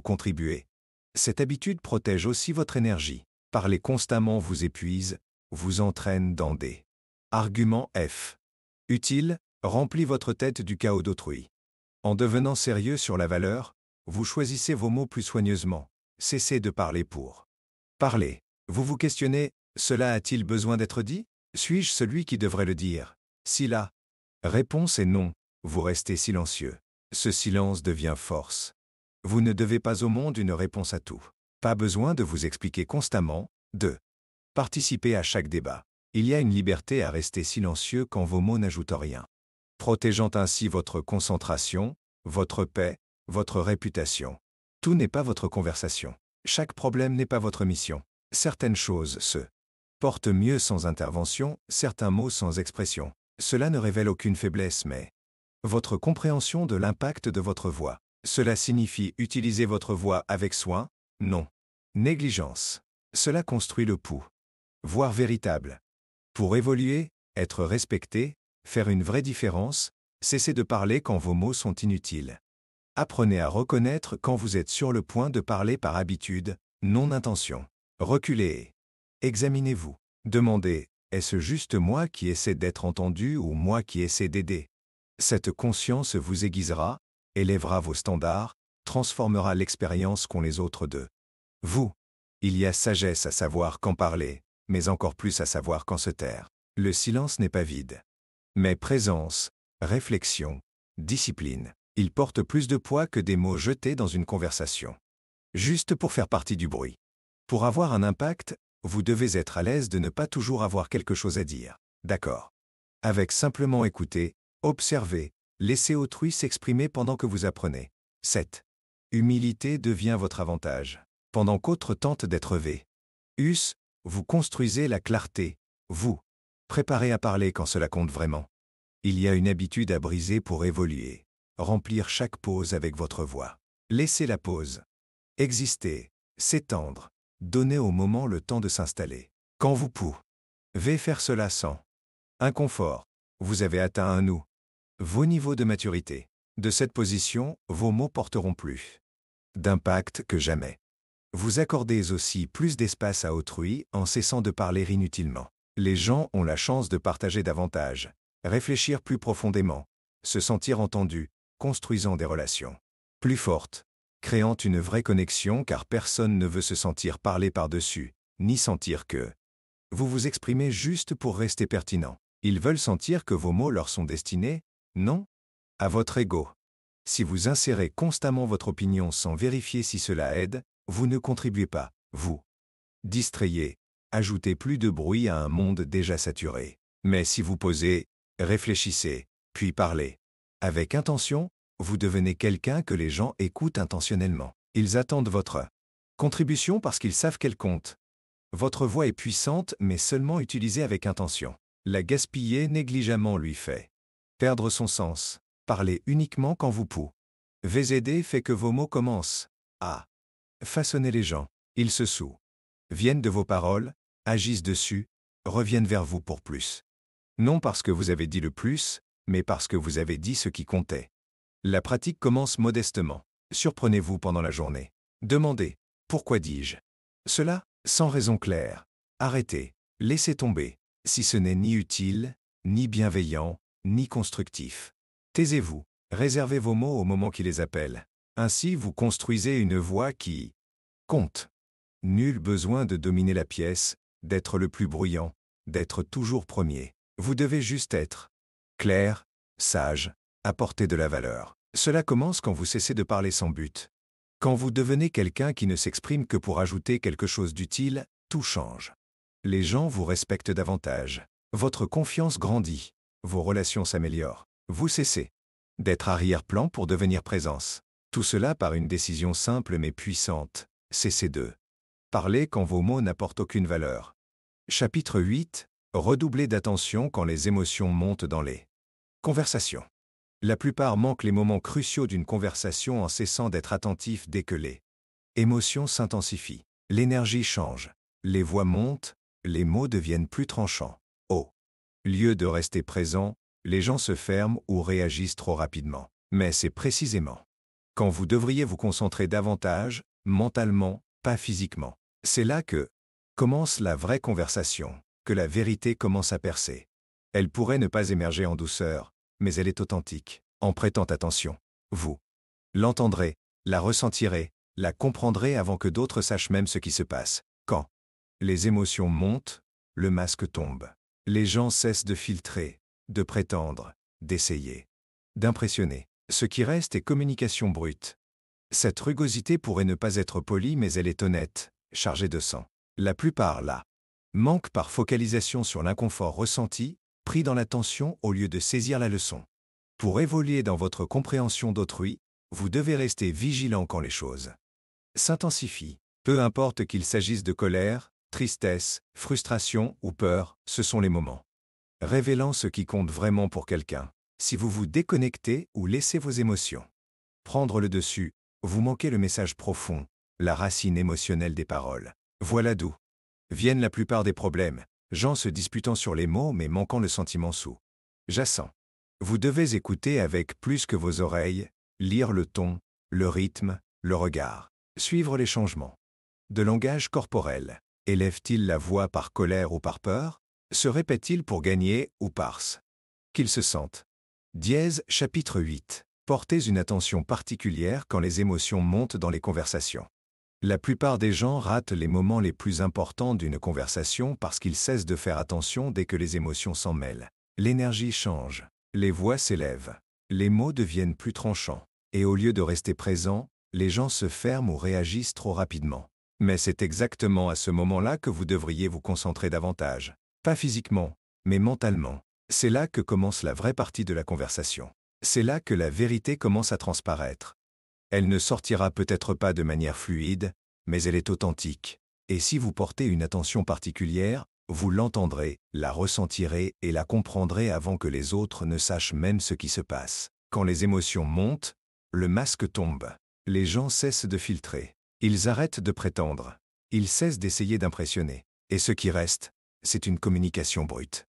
Speaker 1: contribuez. Cette habitude protège aussi votre énergie. Parler constamment vous épuise, vous entraîne dans des arguments F. Utile, remplit votre tête du chaos d'autrui. En devenant sérieux sur la valeur, vous choisissez vos mots plus soigneusement. Cessez de parler pour parler. Vous vous questionnez, cela a-t-il besoin d'être dit? Suis-je celui qui devrait le dire? Si la réponse est non, vous restez silencieux. Ce silence devient force. Vous ne devez pas au monde une réponse à tout. Pas besoin de vous expliquer constamment. 2. Participez à chaque débat. Il y a une liberté à rester silencieux quand vos mots n'ajoutent rien, protégeant ainsi votre concentration, votre paix, votre réputation. Tout n'est pas votre conversation. Chaque problème n'est pas votre mission. Certaines choses se portent mieux sans intervention, certains mots sans expression. Cela ne révèle aucune faiblesse, mais votre compréhension de l'impact de votre voix. Cela signifie utiliser votre voix avec soin, non négligence. Cela construit le pouls. Voix véritable. Pour évoluer, être respecté, faire une vraie différence, cessez de parler quand vos mots sont inutiles. Apprenez à reconnaître quand vous êtes sur le point de parler par habitude, non intention. Reculez et examinez-vous. Demandez, est-ce juste moi qui essaie d'être entendu ou moi qui essaie d'aider? Cette conscience vous aiguisera, élèvera vos standards, transformera l'expérience qu'ont les autres d'eux. Vous. Il y a sagesse à savoir quand parler, mais encore plus à savoir quand se taire. Le silence n'est pas vide. Mais présence, réflexion, discipline. Il porte plus de poids que des mots jetés dans une conversation. Juste pour faire partie du bruit. Pour avoir un impact, vous devez être à l'aise de ne pas toujours avoir quelque chose à dire. D'accord. Avec simplement écouter, observer, laisser autrui s'exprimer pendant que vous apprenez. 7. Humilité devient votre avantage. Pendant qu'autres tentent d'être us, vous construisez la clarté, vous. Préparez à parler quand cela compte vraiment. Il y a une habitude à briser pour évoluer. Remplir chaque pause avec votre voix. Laissez la pause. Exister, s'étendre, donner au moment le temps de s'installer. Quand vous pouvez faire cela sans inconfort, vous avez atteint un nous. Vos niveaux de maturité. De cette position, vos mots porteront plus d'impact que jamais. Vous accordez aussi plus d'espace à autrui en cessant de parler inutilement. Les gens ont la chance de partager davantage, réfléchir plus profondément, se sentir entendus, construisant des relations plus fortes, créant une vraie connexion car personne ne veut se sentir parler par-dessus, ni sentir que vous vous exprimez juste pour rester pertinent. Ils veulent sentir que vos mots leur sont destinés, non, à votre ego. Si vous insérez constamment votre opinion sans vérifier si cela aide, vous ne contribuez pas, vous. Distrayez, ajoutez plus de bruit à un monde déjà saturé. Mais si vous posez, réfléchissez, puis parlez avec intention, vous devenez quelqu'un que les gens écoutent intentionnellement. Ils attendent votre contribution parce qu'ils savent qu'elle compte. Votre voix est puissante mais seulement utilisée avec intention. La gaspiller négligemment lui fait perdre son sens. Parlez uniquement quand vous pouvez aider fait que vos mots commencent à façonner les gens. Ils se souviennent de vos paroles, agissent dessus, reviennent vers vous pour plus. Non parce que vous avez dit le plus, mais parce que vous avez dit ce qui comptait. La pratique commence modestement. Surprenez-vous pendant la journée. Demandez « Pourquoi dis-je » cela, sans raison claire. Arrêtez, laissez tomber, si ce n'est ni utile, ni bienveillant, ni constructif. Taisez-vous, réservez vos mots au moment qui les appelle. Ainsi vous construisez une voix qui compte. Nul besoin de dominer la pièce, d'être le plus bruyant, d'être toujours premier. Vous devez juste être clair, sage, apporter de la valeur. Cela commence quand vous cessez de parler sans but. Quand vous devenez quelqu'un qui ne s'exprime que pour ajouter quelque chose d'utile, tout change. Les gens vous respectent davantage. Votre confiance grandit. Vos relations s'améliorent. Vous cessez d'être arrière-plan pour devenir présence. Tout cela par une décision simple mais puissante. Cessez de parler quand vos mots n'apportent aucune valeur. Chapitre 8. Redoublez d'attention quand les émotions montent dans les conversations. La plupart manquent les moments cruciaux d'une conversation en cessant d'être attentifs dès que les émotions s'intensifient. L'énergie change. Les voix montent, les mots deviennent plus tranchants. Au lieu de rester présent, les gens se ferment ou réagissent trop rapidement. Mais c'est précisément quand vous devriez vous concentrer davantage, mentalement, pas physiquement. C'est là que commence la vraie conversation, que la vérité commence à percer. Elle pourrait ne pas émerger en douceur, mais elle est authentique. En prêtant attention, vous l'entendrez, la ressentirez, la comprendrez avant que d'autres sachent même ce qui se passe. Quand les émotions montent, le masque tombe. Les gens cessent de filtrer, de prétendre, d'essayer, d'impressionner. Ce qui reste est communication brute. Cette rugosité pourrait ne pas être polie, mais elle est honnête, chargée de sang. La plupart, là, manquent par focalisation sur l'inconfort ressenti, pris dans la tension au lieu de saisir la leçon. Pour évoluer dans votre compréhension d'autrui, vous devez rester vigilant quand les choses s'intensifient. Peu importe qu'il s'agisse de colère, tristesse, frustration ou peur, ce sont les moments révélant ce qui compte vraiment pour quelqu'un. Si vous vous déconnectez ou laissez vos émotions prendre le dessus, vous manquez le message profond, la racine émotionnelle des paroles. Voilà d'où viennent la plupart des problèmes, gens se disputant sur les mots mais manquant le sentiment sous-jacent. Vous devez écouter avec plus que vos oreilles, lire le ton, le rythme, le regard, suivre les changements de langage corporel. Élève-t-il la voix par colère ou par peur? Se répète-t-il pour gagner ou parce qu'il se sente? Dièse, chapitre 8. Portez une attention particulière quand les émotions montent dans les conversations. La plupart des gens ratent les moments les plus importants d'une conversation parce qu'ils cessent de faire attention dès que les émotions s'en mêlent. L'énergie change, les voix s'élèvent, les mots deviennent plus tranchants, et au lieu de rester présents, les gens se ferment ou réagissent trop rapidement. Mais c'est exactement à ce moment-là que vous devriez vous concentrer davantage. Pas physiquement, mais mentalement. C'est là que commence la vraie partie de la conversation. C'est là que la vérité commence à transparaître. Elle ne sortira peut-être pas de manière fluide, mais elle est authentique. Et si vous portez une attention particulière, vous l'entendrez, la ressentirez et la comprendrez avant que les autres ne sachent même ce qui se passe. Quand les émotions montent, le masque tombe. Les gens cessent de filtrer. Ils arrêtent de prétendre. Ils cessent d'essayer d'impressionner. Et ce qui reste, c'est une communication brute.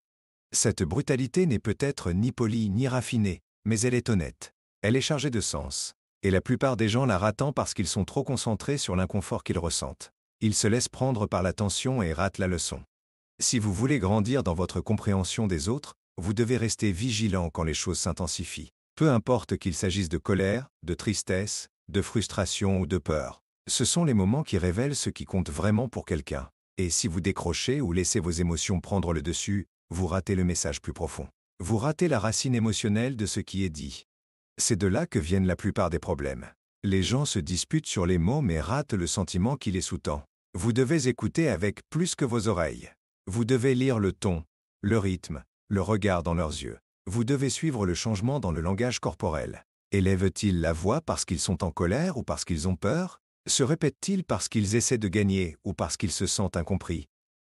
Speaker 1: Cette brutalité n'est peut-être ni polie ni raffinée, mais elle est honnête. Elle est chargée de sens. Et la plupart des gens la ratent parce qu'ils sont trop concentrés sur l'inconfort qu'ils ressentent. Ils se laissent prendre par la tension et ratent la leçon. Si vous voulez grandir dans votre compréhension des autres, vous devez rester vigilant quand les choses s'intensifient. Peu importe qu'il s'agisse de colère, de tristesse, de frustration ou de peur. Ce sont les moments qui révèlent ce qui compte vraiment pour quelqu'un. Et si vous décrochez ou laissez vos émotions prendre le dessus, vous ratez le message plus profond. Vous ratez la racine émotionnelle de ce qui est dit. C'est de là que viennent la plupart des problèmes. Les gens se disputent sur les mots mais ratent le sentiment qui les sous-tend. Vous devez écouter avec plus que vos oreilles. Vous devez lire le ton, le rythme, le regard dans leurs yeux. Vous devez suivre le changement dans le langage corporel. Élèvent-ils la voix parce qu'ils sont en colère ou parce qu'ils ont peur? Se répètent-ils parce qu'ils essaient de gagner ou parce qu'ils se sentent incompris?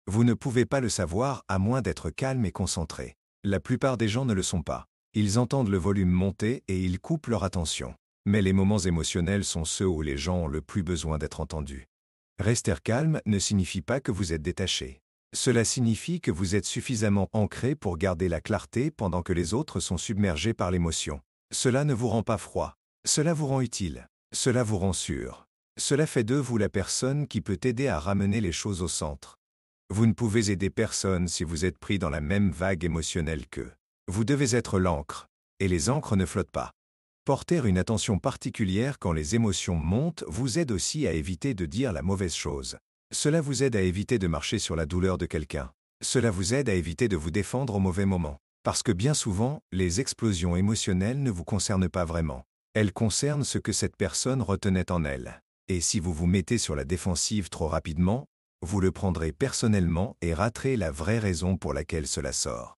Speaker 1: Vous ne pouvez pas le savoir à moins d'être calme et concentré. La plupart des gens ne le sont pas. Ils entendent le volume monter et ils coupent leur attention. Mais les moments émotionnels sont ceux où les gens ont le plus besoin d'être entendus. Rester calme ne signifie pas que vous êtes détaché. Cela signifie que vous êtes suffisamment ancré pour garder la clarté pendant que les autres sont submergés par l'émotion. Cela ne vous rend pas froid. Cela vous rend utile. Cela vous rend sûr. Cela fait de vous la personne qui peut aider à ramener les choses au centre. Vous ne pouvez aider personne si vous êtes pris dans la même vague émotionnelle qu'eux. Vous devez être l'encre, et les encres ne flottent pas. Porter une attention particulière quand les émotions montent vous aide aussi à éviter de dire la mauvaise chose. Cela vous aide à éviter de marcher sur la douleur de quelqu'un. Cela vous aide à éviter de vous défendre au mauvais moment. Parce que bien souvent, les explosions émotionnelles ne vous concernent pas vraiment. Elles concernent ce que cette personne retenait en elle. Et si vous vous mettez sur la défensive trop rapidement, vous le prendrez personnellement et raterez la vraie raison pour laquelle cela sort.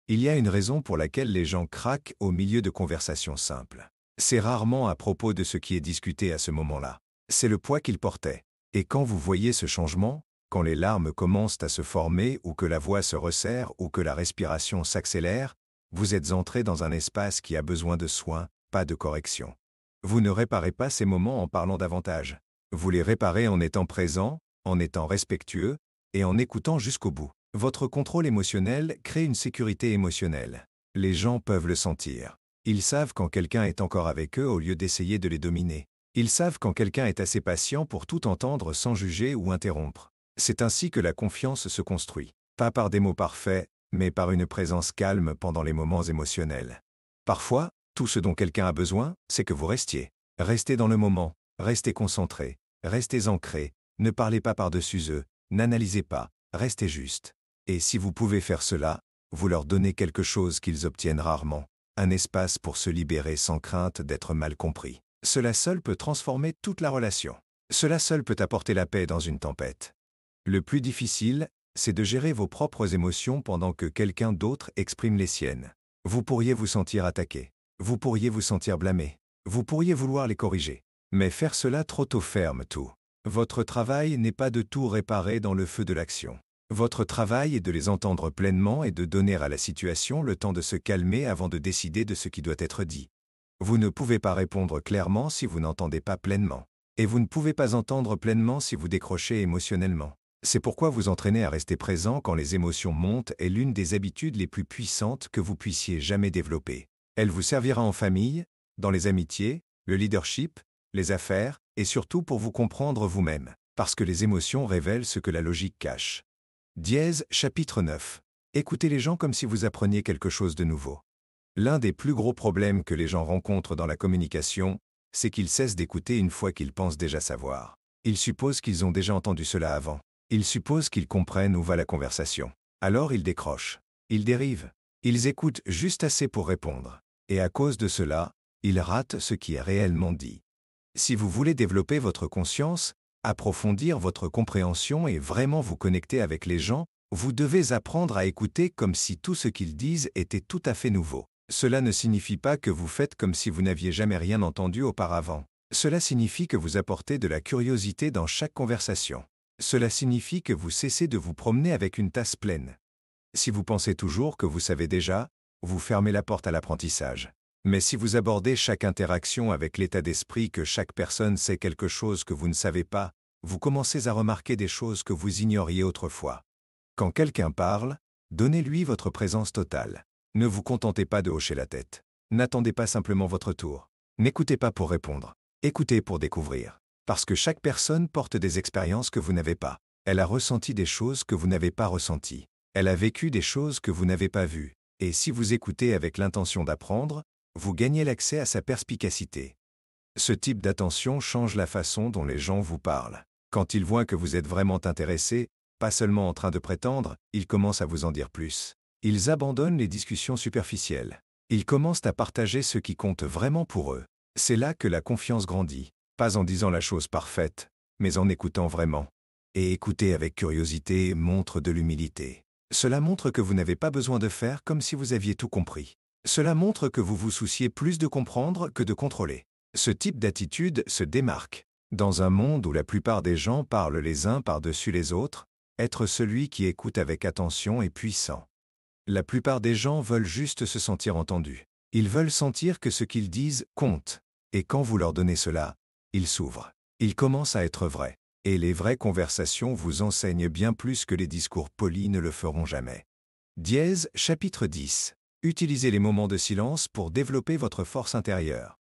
Speaker 1: Il y a une raison pour laquelle les gens craquent au milieu de conversations simples. C'est rarement à propos de ce qui est discuté à ce moment-là. C'est le poids qu'ils portaient. Et quand vous voyez ce changement, quand les larmes commencent à se former ou que la voix se resserre ou que la respiration s'accélère, vous êtes entré dans un espace qui a besoin de soins, pas de correction. Vous ne réparez pas ces moments en parlant davantage. Vous les réparez en étant présent, en étant respectueux et en écoutant jusqu'au bout. Votre contrôle émotionnel crée une sécurité émotionnelle. Les gens peuvent le sentir. Ils savent quand quelqu'un est encore avec eux au lieu d'essayer de les dominer. Ils savent quand quelqu'un est assez patient pour tout entendre sans juger ou interrompre. C'est ainsi que la confiance se construit. Pas par des mots parfaits, mais par une présence calme pendant les moments émotionnels. Parfois, tout ce dont quelqu'un a besoin, c'est que vous restiez. Restez dans le moment, restez concentré, restez ancré, ne parlez pas par-dessus eux, n'analysez pas, restez juste. Et si vous pouvez faire cela, vous leur donnez quelque chose qu'ils obtiennent rarement, un espace pour se libérer sans crainte d'être mal compris. Cela seul peut transformer toute la relation. Cela seul peut apporter la paix dans une tempête. Le plus difficile, c'est de gérer vos propres émotions pendant que quelqu'un d'autre exprime les siennes. Vous pourriez vous sentir attaqué. Vous pourriez vous sentir blâmé. Vous pourriez vouloir les corriger. Mais faire cela trop tôt ferme tout. Votre travail n'est pas de tout réparer dans le feu de l'action. Votre travail est de les entendre pleinement et de donner à la situation le temps de se calmer avant de décider de ce qui doit être dit. Vous ne pouvez pas répondre clairement si vous n'entendez pas pleinement. Et vous ne pouvez pas entendre pleinement si vous décrochez émotionnellement. C'est pourquoi vous entraîner à rester présent quand les émotions montent est l'une des habitudes les plus puissantes que vous puissiez jamais développer. Elle vous servira en famille, dans les amitiés, le leadership, les affaires, et surtout pour vous comprendre vous-même, parce que les émotions révèlent ce que la logique cache. Dièse, chapitre 9. Écoutez les gens comme si vous appreniez quelque chose de nouveau. L'un des plus gros problèmes que les gens rencontrent dans la communication, c'est qu'ils cessent d'écouter une fois qu'ils pensent déjà savoir. Ils supposent qu'ils ont déjà entendu cela avant. Ils supposent qu'ils comprennent où va la conversation. Alors ils décrochent. Ils dérivent. Ils écoutent juste assez pour répondre. Et à cause de cela, ils ratent ce qui est réellement dit. Si vous voulez développer votre conscience, approfondir votre compréhension et vraiment vous connecter avec les gens, vous devez apprendre à écouter comme si tout ce qu'ils disent était tout à fait nouveau. Cela ne signifie pas que vous faites comme si vous n'aviez jamais rien entendu auparavant. Cela signifie que vous apportez de la curiosité dans chaque conversation. Cela signifie que vous cessez de vous promener avec une tasse pleine. Si vous pensez toujours que vous savez déjà, vous fermez la porte à l'apprentissage. Mais si vous abordez chaque interaction avec l'état d'esprit que chaque personne sait quelque chose que vous ne savez pas, vous commencez à remarquer des choses que vous ignoriez autrefois. Quand quelqu'un parle, donnez-lui votre présence totale. Ne vous contentez pas de hocher la tête. N'attendez pas simplement votre tour. N'écoutez pas pour répondre. Écoutez pour découvrir. Parce que chaque personne porte des expériences que vous n'avez pas. Elle a ressenti des choses que vous n'avez pas ressenties. Elle a vécu des choses que vous n'avez pas vues. Et si vous écoutez avec l'intention d'apprendre, vous gagnez l'accès à sa perspicacité. Ce type d'attention change la façon dont les gens vous parlent. Quand ils voient que vous êtes vraiment intéressé, pas seulement en train de prétendre, ils commencent à vous en dire plus. Ils abandonnent les discussions superficielles. Ils commencent à partager ce qui compte vraiment pour eux. C'est là que la confiance grandit. Pas en disant la chose parfaite, mais en écoutant vraiment. Et écouter avec curiosité montre de l'humilité. Cela montre que vous n'avez pas besoin de faire comme si vous aviez tout compris. Cela montre que vous vous souciez plus de comprendre que de contrôler. Ce type d'attitude se démarque. Dans un monde où la plupart des gens parlent les uns par-dessus les autres, être celui qui écoute avec attention est puissant. La plupart des gens veulent juste se sentir entendus. Ils veulent sentir que ce qu'ils disent compte. Et quand vous leur donnez cela, ils s'ouvrent. Ils commencent à être vrais. Et les vraies conversations vous enseignent bien plus que les discours polis ne le feront jamais. Dièse, chapitre 10. Utilisez les moments de silence pour développer votre force intérieure.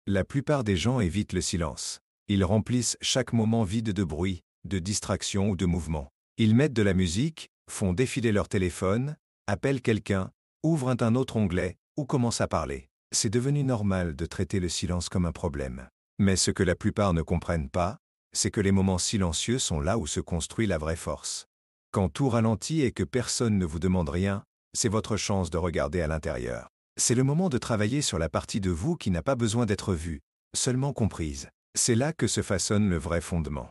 Speaker 1: La plupart des gens évitent le silence. Ils remplissent chaque moment vide de bruit, de distraction ou de mouvement. Ils mettent de la musique, font défiler leur téléphone, appellent quelqu'un, ouvrent un autre onglet ou commencent à parler. C'est devenu normal de traiter le silence comme un problème. Mais ce que la plupart ne comprennent pas, c'est que les moments silencieux sont là où se construit la vraie force. Quand tout ralentit et que personne ne vous demande rien, c'est votre chance de regarder à l'intérieur. C'est le moment de travailler sur la partie de vous qui n'a pas besoin d'être vue, seulement comprise. C'est là que se façonne le vrai fondement.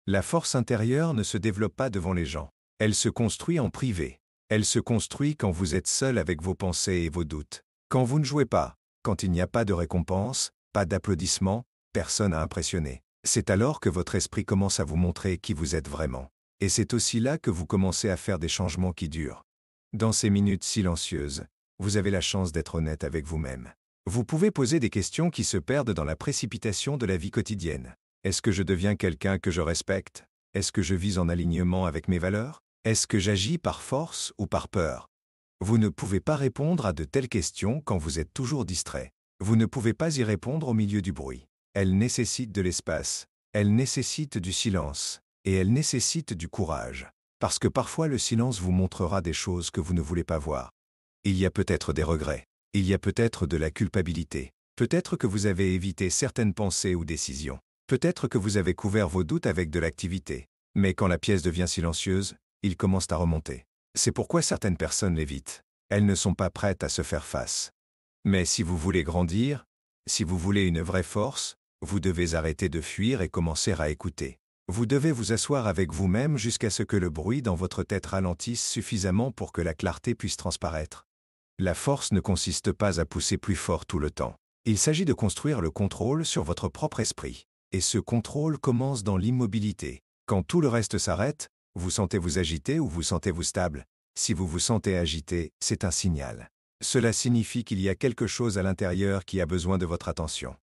Speaker 1: La force intérieure ne se développe pas devant les gens. Elle se construit en privé. Elle se construit quand vous êtes seul avec vos pensées et vos doutes. Quand vous ne jouez pas, quand il n'y a pas de récompense, pas d'applaudissements, personne à impressionner. C'est alors que votre esprit commence à vous montrer qui vous êtes vraiment. Et c'est aussi là que vous commencez à faire des changements qui durent. Dans ces minutes silencieuses, vous avez la chance d'être honnête avec vous-même. Vous pouvez poser des questions qui se perdent dans la précipitation de la vie quotidienne. Est-ce que je deviens quelqu'un que je respecte? Est-ce que je vis en alignement avec mes valeurs? Est-ce que j'agis par force ou par peur? Vous ne pouvez pas répondre à de telles questions quand vous êtes toujours distrait. Vous ne pouvez pas y répondre au milieu du bruit. Elles nécessitent de l'espace, elles nécessitent du silence, et elles nécessitent du courage. Parce que parfois le silence vous montrera des choses que vous ne voulez pas voir. Il y a peut-être des regrets, il y a peut-être de la culpabilité, peut-être que vous avez évité certaines pensées ou décisions, peut-être que vous avez couvert vos doutes avec de l'activité. Mais quand la pièce devient silencieuse, ils commencent à remonter. C'est pourquoi certaines personnes l'évitent. Elles ne sont pas prêtes à se faire face. Mais si vous voulez grandir, si vous voulez une vraie force, vous devez arrêter de fuir et commencer à écouter. Vous devez vous asseoir avec vous-même jusqu'à ce que le bruit dans votre tête ralentisse suffisamment pour que la clarté puisse transparaître. La force ne consiste pas à pousser plus fort tout le temps. Il s'agit de construire le contrôle sur votre propre esprit. Et ce contrôle commence dans l'immobilité. Quand tout le reste s'arrête, vous sentez-vous agité ou vous sentez-vous stable? Si vous vous sentez agité, c'est un signal. Cela signifie qu'il y a quelque chose à l'intérieur qui a besoin de votre attention.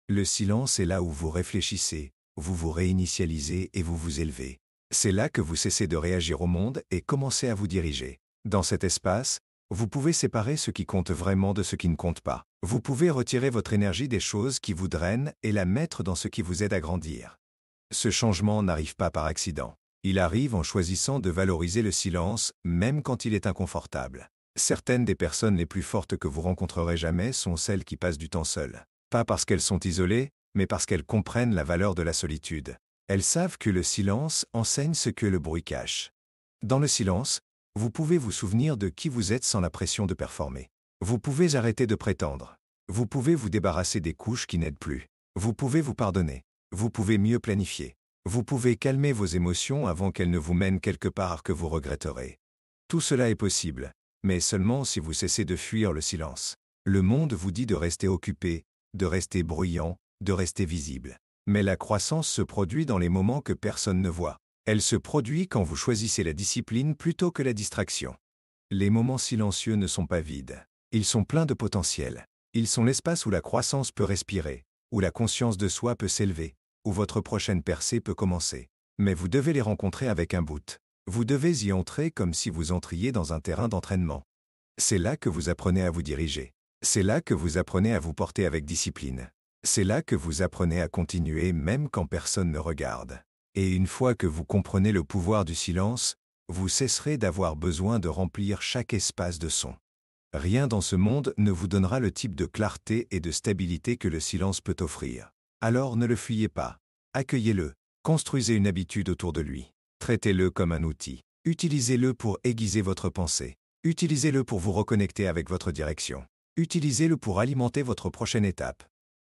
Speaker 1: Le silence est là où vous réfléchissez, vous vous réinitialisez et vous vous élevez. C'est là que vous cessez de réagir au monde et commencez à vous diriger. Dans cet espace, vous pouvez séparer ce qui compte vraiment de ce qui ne compte pas. Vous pouvez retirer votre énergie des choses qui vous drainent et la mettre dans ce qui vous aide à grandir. Ce changement n'arrive pas par accident. Il arrive en choisissant de valoriser le silence, même quand il est inconfortable. Certaines des personnes les plus fortes que vous rencontrerez jamais sont celles qui passent du temps seules. Pas parce qu'elles sont isolées, mais parce qu'elles comprennent la valeur de la solitude. Elles savent que le silence enseigne ce que le bruit cache. Dans le silence, vous pouvez vous souvenir de qui vous êtes sans la pression de performer. Vous pouvez arrêter de prétendre. Vous pouvez vous débarrasser des couches qui n'aident plus. Vous pouvez vous pardonner. Vous pouvez mieux planifier. Vous pouvez calmer vos émotions avant qu'elles ne vous mènent quelque part que vous regretterez. Tout cela est possible, mais seulement si vous cessez de fuir le silence. Le monde vous dit de rester occupé, de rester bruyant, de rester visible. Mais la croissance se produit dans les moments que personne ne voit. Elle se produit quand vous choisissez la discipline plutôt que la distraction. Les moments silencieux ne sont pas vides. Ils sont pleins de potentiel. Ils sont l'espace où la croissance peut respirer, où la conscience de soi peut s'élever, où votre prochaine percée peut commencer. Mais vous devez les rencontrer avec un but. Vous devez y entrer comme si vous entriez dans un terrain d'entraînement. C'est là que vous apprenez à vous diriger. C'est là que vous apprenez à vous porter avec discipline. C'est là que vous apprenez à continuer même quand personne ne regarde. Et une fois que vous comprenez le pouvoir du silence, vous cesserez d'avoir besoin de remplir chaque espace de son. Rien dans ce monde ne vous donnera le type de clarté et de stabilité que le silence peut offrir. Alors ne le fuyez pas. Accueillez-le. Construisez une habitude autour de lui. Traitez-le comme un outil. Utilisez-le pour aiguiser votre pensée. Utilisez-le pour vous reconnecter avec votre direction. Utilisez-le pour alimenter votre prochaine étape.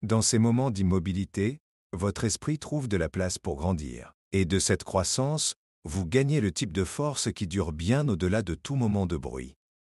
Speaker 1: Dans ces moments d'immobilité, votre esprit trouve de la place pour grandir. Et de cette croissance, vous gagnez le type de force qui dure bien au-delà de tout moment de bruit.